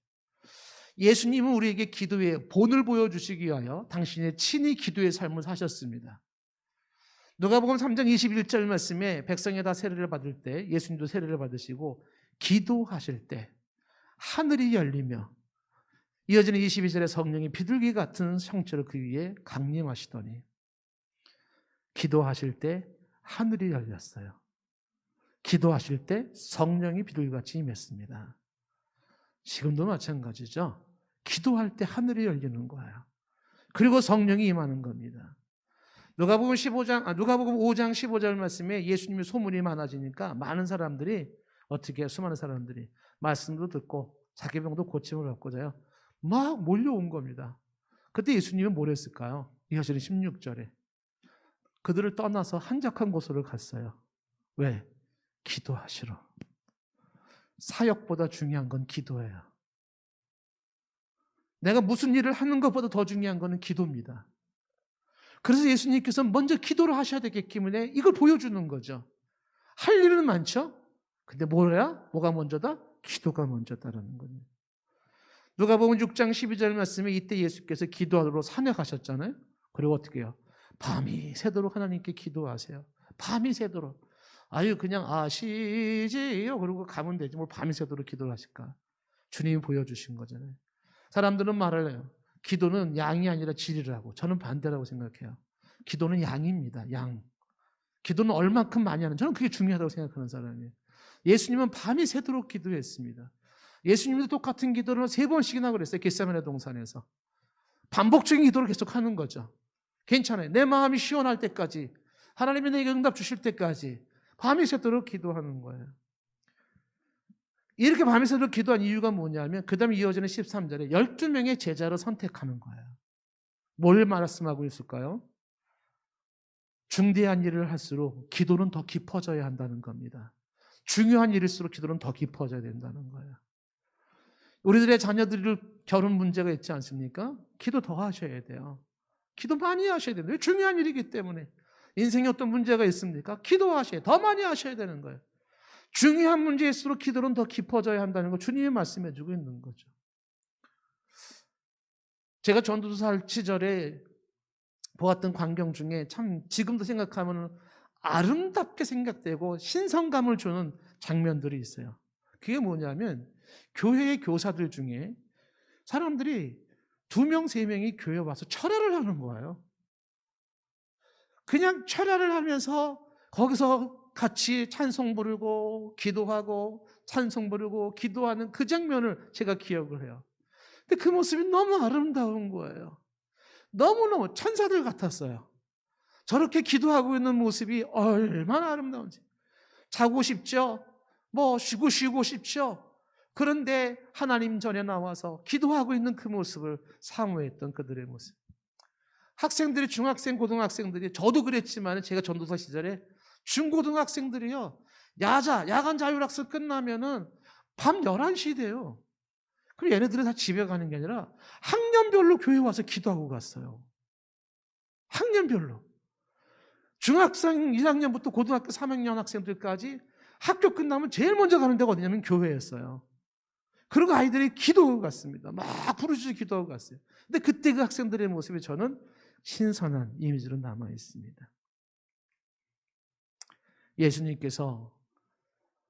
예수님은 우리에게 기도의 본을 보여주시기 위하여 당신의 친히 기도의 삶을 사셨습니다. 누가복음 3장 21절 말씀에 백성이 다 세례를 받을 때 예수님도 세례를 받으시고 기도하실 때 하늘이 열리며 이어지는 22절에 성령이 비둘기 같은 형체로 그 위에 강림하시더니 기도하실 때 하늘이 열렸어요. 기도하실 때 성령이 비둘기같이 임했습니다. 지금도 마찬가지죠. 기도할 때 하늘이 열리는 거예요. 그리고 성령이 임하는 겁니다. 누가복음 5장 15절 말씀에 예수님의 소문이 많아지니까 많은 사람들이 어떻게 해요? 수많은 사람들이 말씀도 듣고 자기 병도 고침을 받고자요. 막 몰려온 겁니다. 그때 예수님은 뭘 했을까요? 이어지는 16절에 그들을 떠나서 한적한 곳으로 갔어요. 왜? 기도하시러. 사역보다 중요한 건 기도예요. 내가 무슨 일을 하는 것보다 더 중요한 것은 기도입니다. 그래서 예수님께서 먼저 기도를 하셔야 되기 때문에 이걸 보여주는 거죠. 할 일은 많죠? 근데 뭐가 먼저다? 기도가 먼저다라는 거예요. 누가복음 6장 12절 말씀에 이때 예수께서 기도하러 산에 가셨잖아요. 그리고 어떻게 해요? 밤이 새도록 하나님께 기도하세요. 밤이 새도록. 아유 그냥 아시지요. 그러고 가면 되지. 뭘 밤이 새도록 기도를 하실까? 주님이 보여주신 거잖아요. 사람들은 말을 해요. 기도는 양이 아니라 질이라고. 저는 반대라고 생각해요. 기도는 양입니다. 양. 기도는 얼만큼 많이 하는. 저는 그게 중요하다고 생각하는 사람이에요. 예수님은 밤이 새도록 기도했습니다. 예수님도 똑같은 기도를 3번씩이나 그랬어요. 겟세마네 동산에서. 반복적인 기도를 계속 하는 거죠. 괜찮아요. 내 마음이 시원할 때까지, 하나님이 내게 응답 주실 때까지 밤이 새도록 기도하는 거예요. 이렇게 밤이 새도록 기도한 이유가 뭐냐면 그 다음에 이어지는 13절에 12명의 제자를 선택하는 거예요. 뭘 말씀하고 있을까요? 중대한 일을 할수록 기도는 더 깊어져야 한다는 겁니다. 중요한 일일수록 기도는 더 깊어져야 된다는 거예요. 우리들의 자녀들이 결혼 문제가 있지 않습니까? 기도 더 하셔야 돼요. 기도 많이 하셔야 돼요. 중요한 일이기 때문에. 인생에 어떤 문제가 있습니까? 기도하셔야 돼요. 더 많이 하셔야 되는 거예요. 중요한 문제일수록 기도는 더 깊어져야 한다는 거 주님이 말씀해 주고 있는 거죠. 제가 전도사 할 시절에 보았던 광경 중에 참 지금도 생각하면 아름답게 생각되고 신선감을 주는 장면들이 있어요. 그게 뭐냐면 교회의 교사들 중에 사람들이 2명, 3명이 교회에 와서 철야를 하는 거예요. 그냥 철야를 하면서 거기서 같이 찬송 부르고 기도하고 찬송 부르고 기도하는 그 장면을 제가 기억을 해요. 근데 그 모습이 너무 아름다운 거예요. 너무너무 천사들 같았어요. 저렇게 기도하고 있는 모습이 얼마나 아름다운지. 자고 싶죠? 쉬고 싶죠? 그런데 하나님 전에 나와서 기도하고 있는 그 모습을 사모했던 그들의 모습. 학생들이 중학생, 고등학생들이 저도 그랬지만 제가 전도사 시절에 중고등학생들이요. 야간 자율학습 끝나면은 밤 11시 돼요. 그럼 얘네들은 다 집에 가는 게 아니라 학년별로 교회 와서 기도하고 갔어요. 학년별로. 중학생 1학년부터 고등학교 3학년 학생들까지 학교 끝나면 제일 먼저 가는 데가 어디냐면 교회였어요. 그리고 아이들이 기도하고 갔습니다. 막 부르짖어 기도하고 갔어요. 근데 그때 그 학생들의 모습이 저는 신선한 이미지로 남아 있습니다. 예수님께서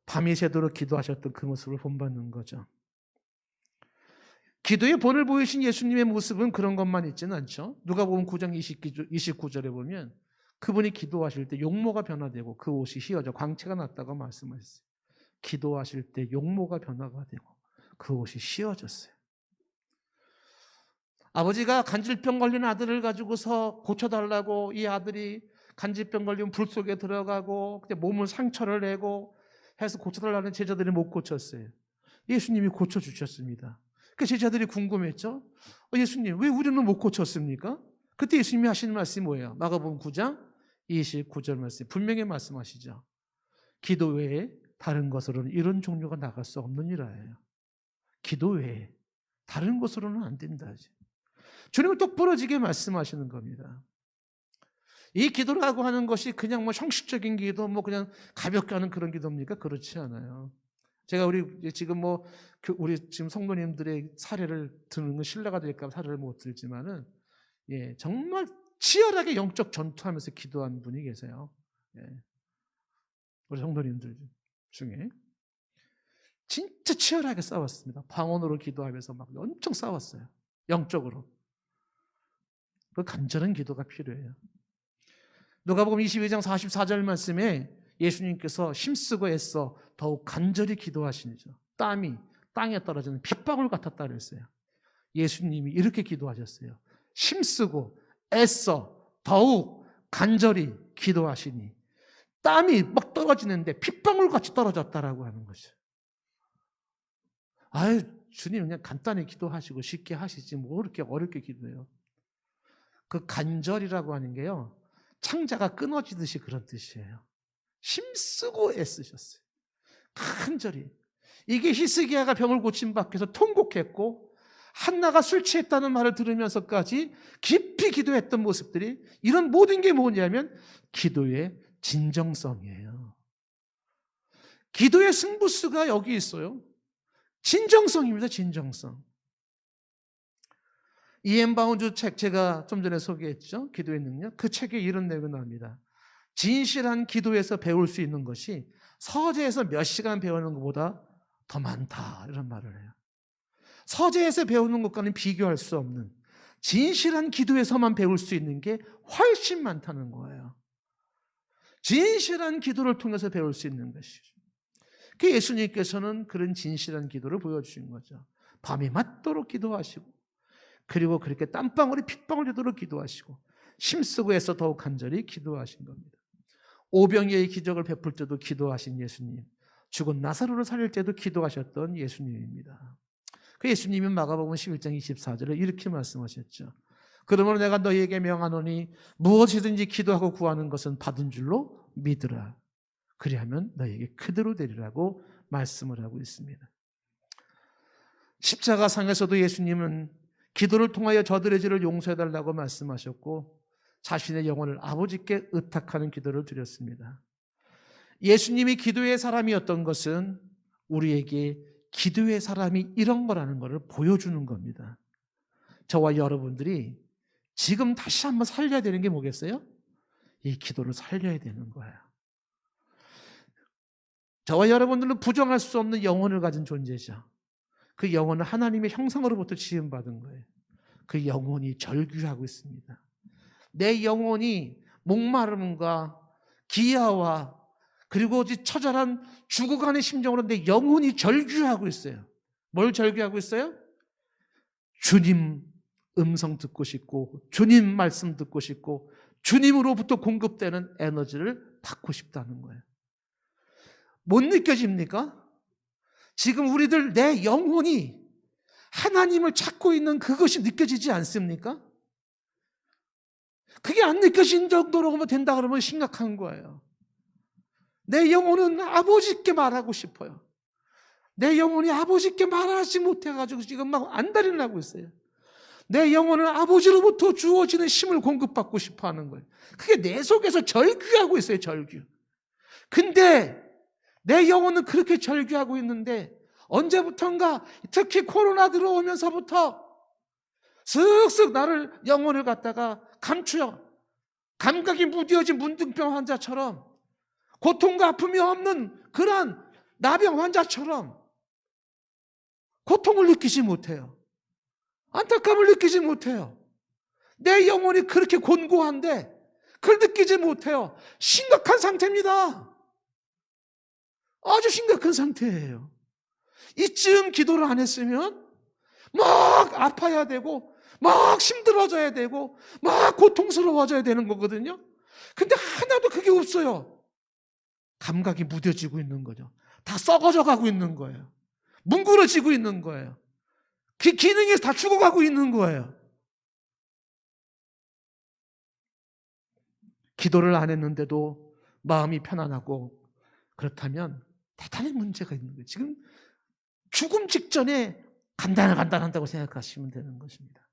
밤이 새도록 기도하셨던 그 모습을 본받는 거죠. 기도의 본을 보이신 예수님의 모습은 그런 것만 있지는 않죠. 누가복음 9장 29절에 보면 그분이 기도하실 때 용모가 변화되고 그 옷이 휘어져 광채가 났다고 말씀하셨어요. 기도하실 때 용모가 변화가 되고 그 옷이 휘어졌어요. 아버지가 간질병 걸린 아들을 가지고서 고쳐달라고 이 아들이 간질병 걸리면 불 속에 들어가고 몸을 상처를 내고 해서 고쳐달라는 제자들이 못 고쳤어요. 예수님이 고쳐주셨습니다. 그 제자들이 궁금했죠. 예수님 왜 우리는 못 고쳤습니까? 그때 예수님이 하시는 말씀이 뭐예요? 마가복음 9장 29절 말씀 분명히 말씀하시죠. 기도 외에 다른 것으로는 이런 종류가 나갈 수 없는 일이에요. 기도 외에 다른 것으로는 안 된다. 주님은 똑부러지게 말씀하시는 겁니다. 이 기도라고 하는 것이 그냥 형식적인 기도, 그냥 가볍게 하는 그런 기도입니까? 그렇지 않아요. 제가 우리 지금 성도님들의 사례를 듣는 건 신뢰가 될까 사례를 못 들지만은, 정말 치열하게 영적 전투하면서 기도한 분이 계세요. 예. 우리 성도님들 중에 진짜 치열하게 싸웠습니다. 방언으로 기도하면서 막 엄청 싸웠어요. 영적으로. 그 간절한 기도가 필요해요. 누가복음 22장 44절 말씀에 예수님께서 힘쓰고 애써 더욱 간절히 기도하시죠. 땀이 땅에 떨어지는 빗방울 같았다 그랬어요. 예수님이 이렇게 기도하셨어요. 힘쓰고 애써 더욱 간절히 기도하시니 땀이 막 떨어지는데 빗방울 같이 떨어졌다라고 하는 거죠. 아유, 주님 그냥 간단히 기도하시고 쉽게 하시지 뭐 그렇게 어렵게 기도해요. 그 간절이라고 하는 게요, 창자가 끊어지듯이 그런 뜻이에요. 힘쓰고 애쓰셨어요. 간절히. 이게 히스기야가 병을 고침 밖에서 통곡했고 한나가 술 취했다는 말을 들으면서까지 깊이 기도했던 모습들이, 이런 모든 게 뭐냐면 기도의 진정성이에요. 기도의 승부수가 여기 있어요. 진정성입니다. 진정성. 이엠 바운드 책, 제가 좀 전에 소개했죠. 기도의 능력. 그 책에 이런 내용이 나옵니다. 진실한 기도에서 배울 수 있는 것이 서재에서 몇 시간 배우는 것보다 더 많다, 이런 말을 해요. 서재에서 배우는 것과는 비교할 수 없는 진실한 기도에서만 배울 수 있는 게 훨씬 많다는 거예요. 진실한 기도를 통해서 배울 수 있는 것이죠. 그 예수님께서는 그런 진실한 기도를 보여주신 거죠. 밤이 맞도록 기도하시고, 그리고 그렇게 땀방울이 핏방울 되도록 기도하시고, 힘쓰고 애써 더욱 간절히 기도하신 겁니다. 오병이의 기적을 베풀 때도 기도하신 예수님, 죽은 나사로를 살릴 때도 기도하셨던 예수님입니다. 그 예수님이 마가복음 11장 24절에 이렇게 말씀하셨죠. 그러므로 내가 너희에게 명하노니 무엇이든지 기도하고 구하는 것은 받은 줄로 믿으라. 그리하면 너희에게 그대로 되리라고 말씀을 하고 있습니다. 십자가상에서도 예수님은 기도를 통하여 저들의 죄를 용서해달라고 말씀하셨고 자신의 영혼을 아버지께 의탁하는 기도를 드렸습니다. 예수님이 기도의 사람이었던 것은 우리에게 기도의 사람이 이런 거라는 것을 보여주는 겁니다. 저와 여러분들이 지금 다시 한번 살려야 되는 게 뭐겠어요? 이 기도를 살려야 되는 거예요. 저와 여러분들은 부정할 수 없는 영혼을 가진 존재죠. 그 영혼은 하나님의 형상으로부터 지음받은 거예요. 그 영혼이 절규하고 있습니다. 내 영혼이 목마름과 기아와 그리고 처절한 죽어가는 심정으로 내 영혼이 절규하고 있어요. 뭘 절규하고 있어요? 주님 음성 듣고 싶고, 주님 말씀 듣고 싶고, 주님으로부터 공급되는 에너지를 받고 싶다는 거예요. 못 느껴집니까? 지금 우리들 내 영혼이 하나님을 찾고 있는 그것이 느껴지지 않습니까? 그게 안 느껴진 정도로 된다 그러면 심각한 거예요. 내 영혼은 아버지께 말하고 싶어요. 내 영혼이 아버지께 말하지 못해가지고 지금 막 안달이 나고 있어요. 내 영혼은 아버지로부터 주어지는 힘을 공급받고 싶어 하는 거예요. 그게 내 속에서 절규하고 있어요. 절규. 근데 내 영혼은 그렇게 절규하고 있는데 언제부턴가 특히 코로나 들어오면서부터 슥슥 나를 영혼을 갖다가 감추어 감각이 무뎌진 문둥병 환자처럼, 고통과 아픔이 없는 그런 나병 환자처럼 고통을 느끼지 못해요. 안타까움을 느끼지 못해요. 내 영혼이 그렇게 곤고한데 그걸 느끼지 못해요. 심각한 상태입니다. 아주 심각한 상태예요. 이쯤 기도를 안 했으면 막 아파야 되고 막 힘들어져야 되고 막 고통스러워져야 되는 거거든요. 근데 하나도 그게 없어요. 감각이 무뎌지고 있는 거죠. 다 썩어져 가고 있는 거예요. 뭉그러지고 있는 거예요. 기능이 다 죽어가고 있는 거예요. 기도를 안 했는데도 마음이 편안하고, 그렇다면 대단히 문제가 있는 거예요. 지금 죽음 직전에 간단하다고 생각하시면 되는 것입니다.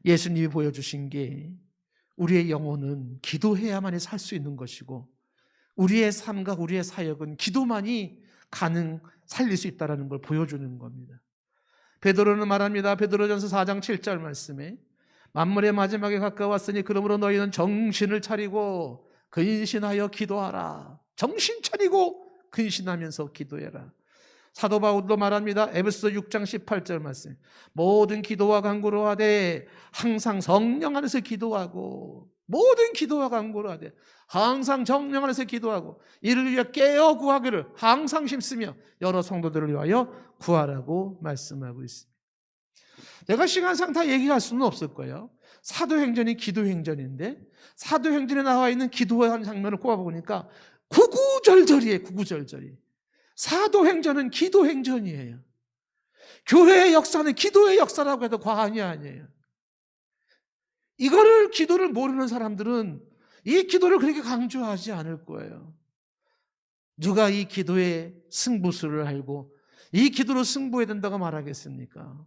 예수님이 보여주신 게 우리의 영혼은 기도해야만이 살 수 있는 것이고, 우리의 삶과 우리의 사역은 기도만이 살릴 수 있다는 걸 보여주는 겁니다. 베드로는 말합니다. 베드로전서 4장 7절 말씀에
만물의 마지막에 가까웠으니 그러므로 너희는 정신을 차리고 근신하여 기도하라. 정신 차리고 근신하면서 기도해라. 사도 바울도 말합니다. 에베소서 6장 18절 말씀. 모든 기도와 간구로 하되 항상 성령 안에서 기도하고, 모든 기도와 간구로 하되 항상 성령 안에서 기도하고 이를 위해 깨어 구하기를 항상 힘쓰며 여러 성도들을 위하여 구하라고 말씀하고 있습니다. 제가 시간상 다 얘기할 수는 없을 거예요. 사도행전이 기도행전인데 사도행전에 나와 있는 기도하는 장면을 꼽아보니까 구구절절이에요. 구구절절이. 사도행전은 기도행전이에요. 교회의 역사는 기도의 역사라고 해도 과언이 아니에요. 이거를 기도를 모르는 사람들은 이 기도를 그렇게 강조하지 않을 거예요. 누가 이 기도의 승부수를 알고 이 기도로 승부해야 된다고 말하겠습니까?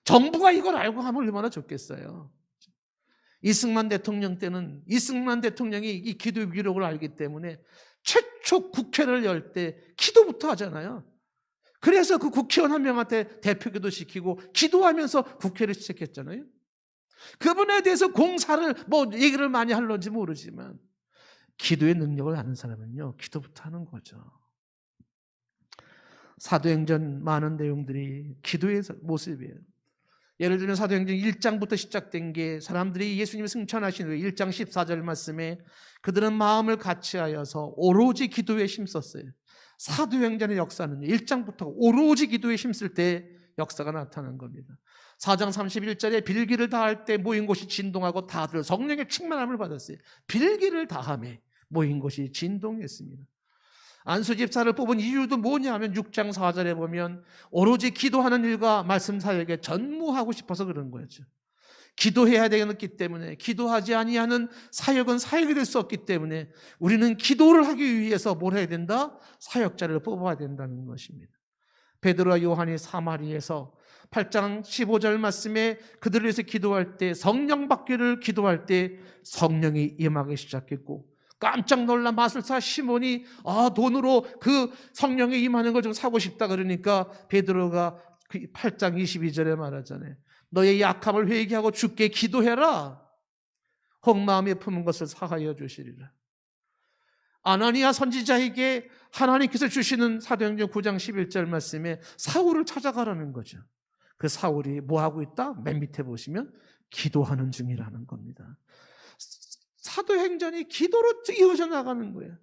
정부가 이걸 알고 하면 얼마나 좋겠어요. 이승만 대통령 때는 이승만 대통령이 이 기도 기록을 알기 때문에 최초 국회를 열 때 기도부터 하잖아요. 그래서 그 국회의원 한 명한테 대표기도 시키고 기도하면서 국회를 시작했잖아요. 그분에 대해서 공사를 얘기를 많이 할런지 모르지만 기도의 능력을 아는 사람은요, 기도부터 하는 거죠. 사도행전 많은 내용들이 기도의 모습이에요. 예를 들면 사도행전 1장부터 시작된 게 사람들이 예수님을 승천하신 후에 1장 14절 말씀에 그들은 마음을 같이하여서 오로지 기도에 힘썼어요. 사도행전의 역사는 1장부터 오로지 기도에 힘쓸 때 역사가 나타난 겁니다. 4장 31절에 빌기를 다할 때 모인 곳이 진동하고 다들 성령의 충만함을 받았어요. 빌기를 다함에 모인 곳이 진동했습니다. 안수집사를 뽑은 이유도 뭐냐면 6장 4절에 보면 오로지 기도하는 일과 말씀 사역에 전무하고 싶어서 그런 거였죠. 기도해야 되기 때문에, 기도하지 아니하는 사역은 사역이 될 수 없기 때문에 우리는 기도를 하기 위해서 뭘 해야 된다? 사역자를 뽑아야 된다는 것입니다. 베드로와 요한이 사마리에서 8장 15절 말씀에 그들을 위해서 기도할 때, 성령 받기를 기도할 때 성령이 임하기 시작했고, 깜짝 놀란 마술사 시몬이 돈으로 그 성령에 임하는 걸 좀 사고 싶다 그러니까 베드로가 8장 22절에 말하잖아요. 너의 약함을 회개하고 주께 기도해라. 혹 마음에 품은 것을 사하여 주시리라. 아나니아 선지자에게 하나님께서 주시는 사도행전 9장 11절 말씀에 사울을 찾아가라는 거죠. 그 사울이 뭐하고 있다? 맨 밑에 보시면 기도하는 중이라는 겁니다. 사도행전이 기도로 이어져 나가는 거예요.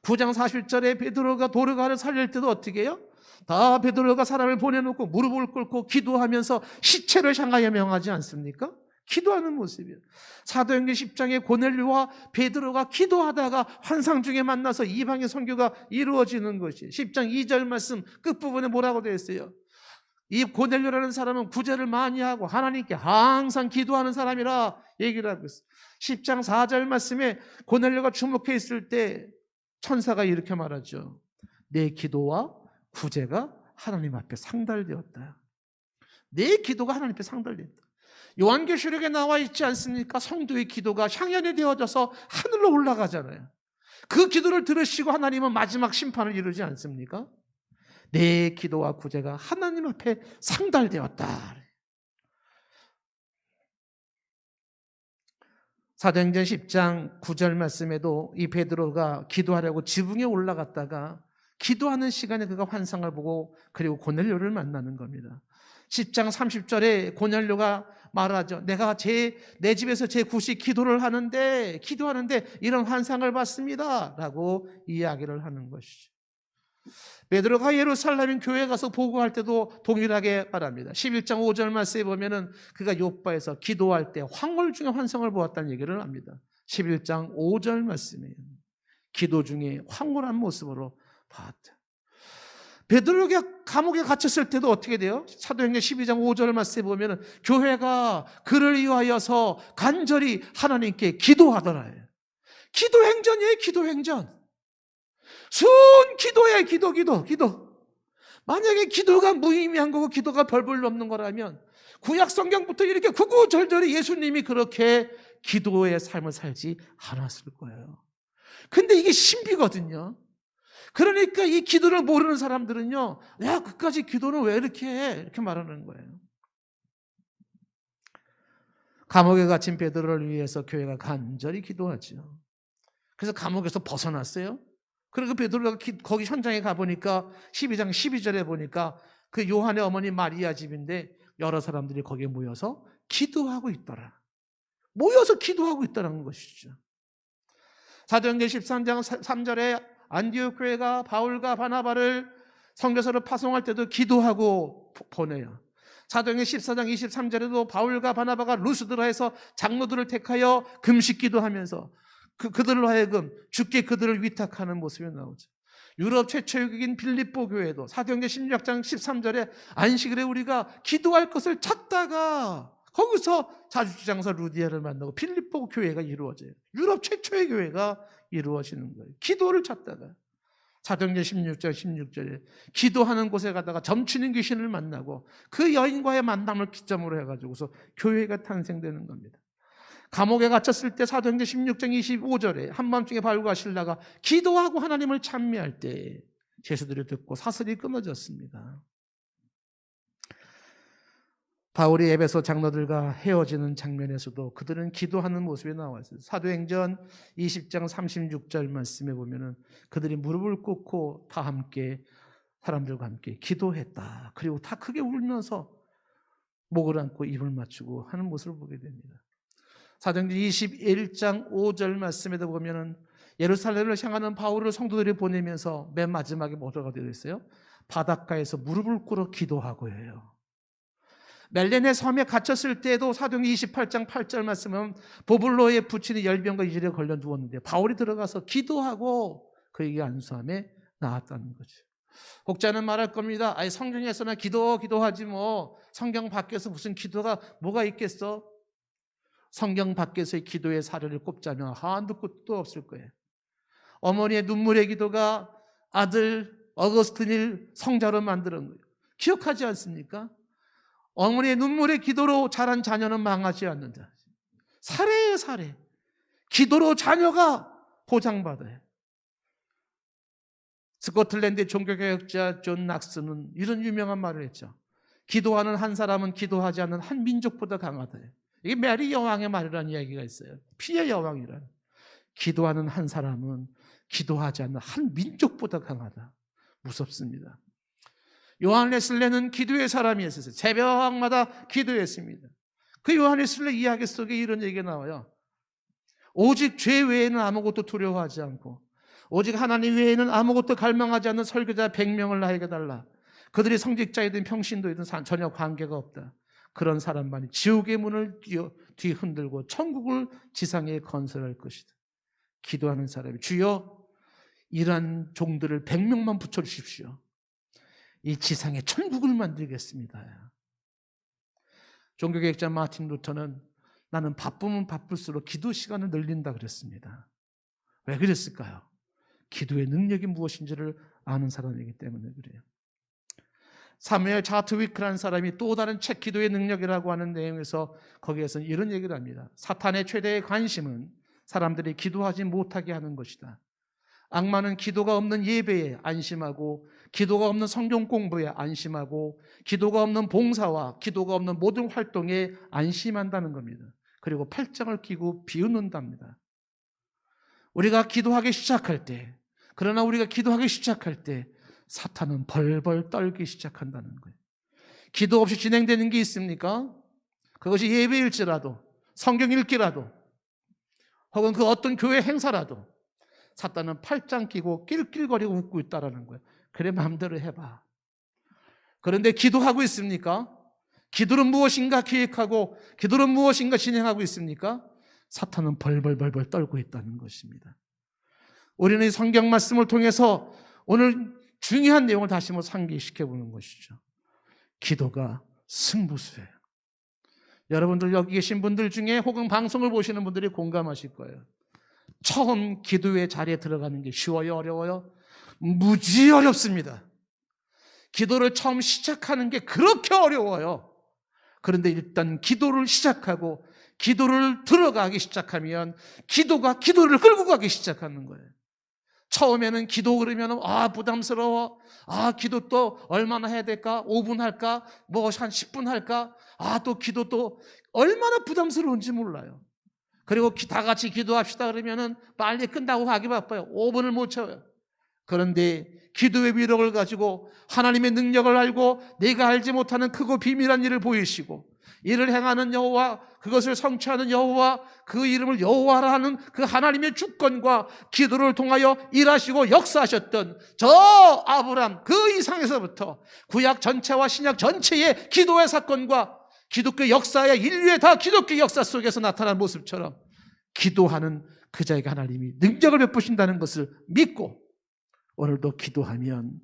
9장 40절에 베드로가 도르가를 살릴 때도 어떻게 해요? 다 베드로가 사람을 보내놓고 무릎을 꿇고 기도하면서 시체를 향하여 명하지 않습니까? 기도하는 모습이에요. 사도행전 10장에 고넬료와 베드로가 기도하다가 환상 중에 만나서 이방의 선교가 이루어지는 것이 10장 2절 말씀 끝부분에 뭐라고 되어 있어요? 이 고넬료라는 사람은 구제를 많이 하고 하나님께 항상 기도하는 사람이라 얘기를 하고 있어요. 10장 4절 말씀에 고넬료가 주목해 있을 때 천사가 이렇게 말하죠. 내 기도와 구제가 하나님 앞에 상달되었다. 내 기도가 하나님 앞에 상달됐다. 요한계시록에 나와 있지 않습니까? 성도의 기도가 향연이 되어져서 하늘로 올라가잖아요. 그 기도를 들으시고 하나님은 마지막 심판을 이루지 않습니까? 내 기도와 구제가 하나님 앞에 상달되었다. 사도행전 10장 9절 말씀에도 이 베드로가 기도하려고 지붕에 올라갔다가 기도하는 시간에 그가 환상을 보고 그리고 고넬료를 만나는 겁니다. 10장 30절에 고넬료가 말하죠. 내가 내 집에서 제 굿이 기도하는데 이런 환상을 봤습니다. 라고 이야기를 하는 것이죠. 베드로가 예루살렘 교회에 가서 보고할 때도 동일하게 말합니다. 11장 5절 말씀에 보면은 그가 요바에서 기도할 때 황홀 중에 환상을 보았다는 얘기를 합니다. 11장 5절 말씀이에요. 기도 중에 황홀한 모습으로 봤다. 베드로가 감옥에 갇혔을 때도 어떻게 돼요? 사도행전 12장 5절 말씀에 보면은 교회가 그를 위하여서 간절히 하나님께 기도하더라. 기도행전이에요, 기도행전. 순 기도에 기도. 만약에 기도가 무의미한 거고 기도가 별 볼일 없는 거라면 구약 성경부터 이렇게 구구절절히 예수님이 그렇게 기도의 삶을 살지 않았을 거예요. 근데 이게 신비거든요. 그러니까 이 기도를 모르는 사람들은요, 야, 그까지 기도는 왜 이렇게 해? 이렇게 말하는 거예요. 감옥에 갇힌 베드로를 위해서 교회가 간절히 기도하죠. 그래서 감옥에서 벗어났어요. 그리고 베드로가 거기 현장에 가보니까 12장 12절에 보니까 그 요한의 어머니 마리아 집인데 여러 사람들이 거기에 모여서 기도하고 있더라. 모여서 기도하고 있다는 것이죠. 사도행전 13장 3절에 안디옥 교회가 바울과 바나바를 선교사로 파송할 때도 기도하고 보내요. 사도행전 14장 23절에도 바울과 바나바가 루스드라에서 장로들을 택하여 금식 기도하면서 그들로 하여금 주께 그들을 위탁하는 모습이 나오죠. 유럽 최초의 교회인 빌립보 교회도 사도행전 16장 13절에 안식일에 우리가 기도할 것을 찾다가 거기서 자주주장사 루디아를 만나고 빌립보 교회가 이루어져요. 유럽 최초의 교회가 이루어지는 거예요. 기도를 찾다가 사도행전 16장 16절에 기도하는 곳에 가다가 점치는 귀신을 만나고 그 여인과의 만남을 기점으로 해가지고서 교회가 탄생되는 겁니다. 감옥에 갇혔을 때 사도행전 16장 25절에 한밤중에 바울과 실라가 기도하고 하나님을 찬미할 때 제수들이 듣고 사슬이 끊어졌습니다. 바울이 에베소 장로들과 헤어지는 장면에서도 그들은 기도하는 모습이 나와 있어요. 사도행전 20장 36절 말씀에 보면은 그들이 무릎을 꿇고 다 함께 사람들과 함께 기도했다. 그리고 다 크게 울면서 목을 안고 입을 맞추고 하는 모습을 보게 됩니다. 사도행전 21장 5절 말씀에도 보면은 예루살렘을 향하는 바울을 성도들이 보내면서 맨 마지막에 뭐라고 되어 있어요? 바닷가에서 무릎을 꿇어 기도하고 해요. 멜레네 섬에 갇혔을 때도 사도행전 28장 8절 말씀은 보블로의 부친이 열병과 이질에 걸려 누웠는데 바울이 들어가서 기도하고 그에게 안수함에 나았다는 거죠. 혹자는 말할 겁니다. 아니 성경에서나 기도하지 뭐 성경 밖에서 무슨 기도가 뭐가 있겠어? 성경 밖에서의 기도의 사례를 꼽자면 한두 끝도 없을 거예요. 어머니의 눈물의 기도가 아들 어거스틴을 성자로 만드는 거예요. 기억하지 않습니까? 어머니의 눈물의 기도로 자란 자녀는 망하지 않는다. 사례예요, 사례. 기도로 자녀가 보장받아요. 스코틀랜드의 종교개혁자 존 낙스는 이런 유명한 말을 했죠. 기도하는 한 사람은 기도하지 않는 한 민족보다 강하다. 이게 메리 여왕의 말이라는 이야기가 있어요. 피의 여왕이라는. 기도하는 한 사람은 기도하지 않는 한 민족보다 강하다. 무섭습니다. 요한 웨슬레는 기도의 사람이었어요. 새벽마다 기도했습니다. 그 요한 웨슬레 이야기 속에 이런 얘기가 나와요. 오직 죄 외에는 아무것도 두려워하지 않고 오직 하나님 외에는 아무것도 갈망하지 않는 설교자 100명을 나에게 달라. 그들이 성직자이든 평신도이든 전혀 관계가 없다. 그런 사람만이 지옥의 문을 뒤흔들고 천국을 지상에 건설할 것이다. 기도하는 사람이 주여 이러한 종들을 100명만 붙여주십시오. 이 지상에 천국을 만들겠습니다. 종교개혁자 마틴 루터는 나는 바쁘면 바쁠수록 기도 시간을 늘린다 그랬습니다. 왜 그랬을까요? 기도의 능력이 무엇인지를 아는 사람이기 때문에 그래요. 사무엘 자트위크라는 사람이 또 다른 책 기도의 능력이라고 하는 내용에서 거기에서 이런 얘기를 합니다. 사탄의 최대의 관심은 사람들이 기도하지 못하게 하는 것이다. 악마는 기도가 없는 예배에 안심하고 기도가 없는 성경 공부에 안심하고 기도가 없는 봉사와 기도가 없는 모든 활동에 안심한다는 겁니다. 그리고 팔짱을 끼고 비웃는답니다. 우리가 기도하기 시작할 때, 그러나 우리가 기도하기 시작할 때 사탄은 벌벌 떨기 시작한다는 거예요. 기도 없이 진행되는 게 있습니까? 그것이 예배일지라도 성경 읽기라도 혹은 그 어떤 교회 행사라도 사탄은 팔짱 끼고 낄낄거리고 웃고 있다라는 거예요. 그래 마음대로 해봐. 그런데 기도하고 있습니까? 기도는 무엇인가 기획하고 기도는 무엇인가 진행하고 있습니까? 사탄은 벌벌벌벌 떨고 있다는 것입니다. 우리는 이 성경 말씀을 통해서 오늘 중요한 내용을 다시 한번 상기시켜보는 것이죠. 기도가 승부수예요. 여러분들 여기 계신 분들 중에 혹은 방송을 보시는 분들이 공감하실 거예요. 처음 기도의 자리에 들어가는 게 쉬워요? 어려워요? 무지 어렵습니다. 기도를 처음 시작하는 게 그렇게 어려워요. 그런데 일단 기도를 시작하고 기도를 들어가기 시작하면 기도가 기도를 끌고 가기 시작하는 거예요. 처음에는 기도 그러면 부담스러워. 기도 또 얼마나 해야 될까? 5분 할까? 뭐 한 10분 할까? 또 기도 또 얼마나 부담스러운지 몰라요. 그리고 다 같이 기도합시다 그러면은 빨리 끝나고 가기 바빠요. 5분을 못 채워요. 그런데 기도의 위력을 가지고 하나님의 능력을 알고 내가 알지 못하는 크고 비밀한 일을 보이시고 이를 행하는 여호와, 그것을 성취하는 여호와, 그 이름을 여호와라 하는 그 하나님의 주권과 기도를 통하여 일하시고 역사하셨던 저 아브람 그 이상에서부터 구약 전체와 신약 전체의 기도의 사건과 기독교 역사의 인류의 다 기독교 역사 속에서 나타난 모습처럼 기도하는 그 자에게 하나님이 능력을 베푸신다는 것을 믿고 오늘도 기도하면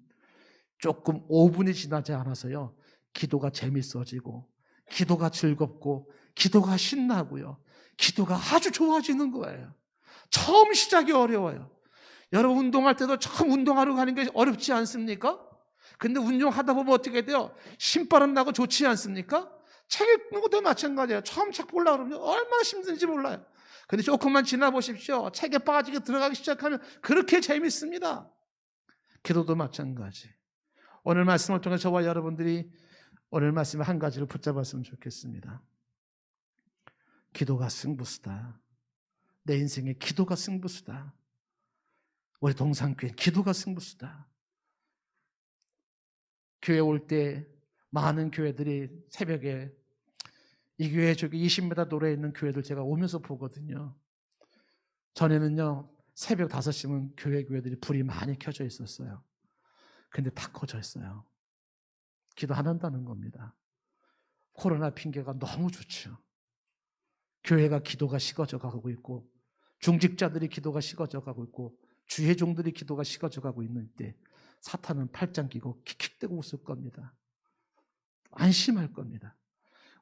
조금 5분이 지나지 않아서요, 기도가 재밌어지고 기도가 즐겁고 기도가 신나고요, 기도가 아주 좋아지는 거예요. 처음 시작이 어려워요. 여러분 운동할 때도 처음 운동하러 가는 게 어렵지 않습니까? 근데 운동하다 보면 어떻게 돼요? 신바람 나고 좋지 않습니까? 책 읽는 것도 마찬가지예요. 처음 책 보려고 그러면 얼마나 힘든지 몰라요. 근데 조금만 지나보십시오. 책에 빠지게 들어가기 시작하면 그렇게 재밌습니다. 기도도 마찬가지. 오늘 말씀을 통해 저와 여러분들이 오늘 말씀의 한 가지를 붙잡았으면 좋겠습니다. 기도가 승부수다. 내 인생의 기도가 승부수다. 우리 동산교회 기도가 승부수다. 교회 올 때 많은 교회들이 새벽에 이 교회 저기 20m 도로에 있는 교회들 제가 오면서 보거든요. 전에는요 새벽 5시면 교회들이 불이 많이 켜져 있었어요. 근데 다 꺼져 있어요. 기도 안 한다는 겁니다. 코로나 핑계가 너무 좋죠. 교회가 기도가 식어져 가고 있고 중직자들이 기도가 식어져 가고 있고 주의 종들이 기도가 식어져 가고 있는 때 사탄은 팔짱 끼고 킥킥대고 웃을 겁니다. 안심할 겁니다.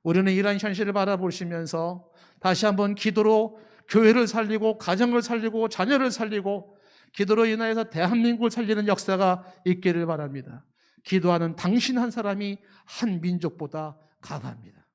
우리는 이러한 현실을 바라보시면서 다시 한번 기도로 교회를 살리고 가정을 살리고 자녀를 살리고 기도로 인하여서 대한민국을 살리는 역사가 있기를 바랍니다. 기도하는 당신 한 사람이 한 민족보다 강합니다.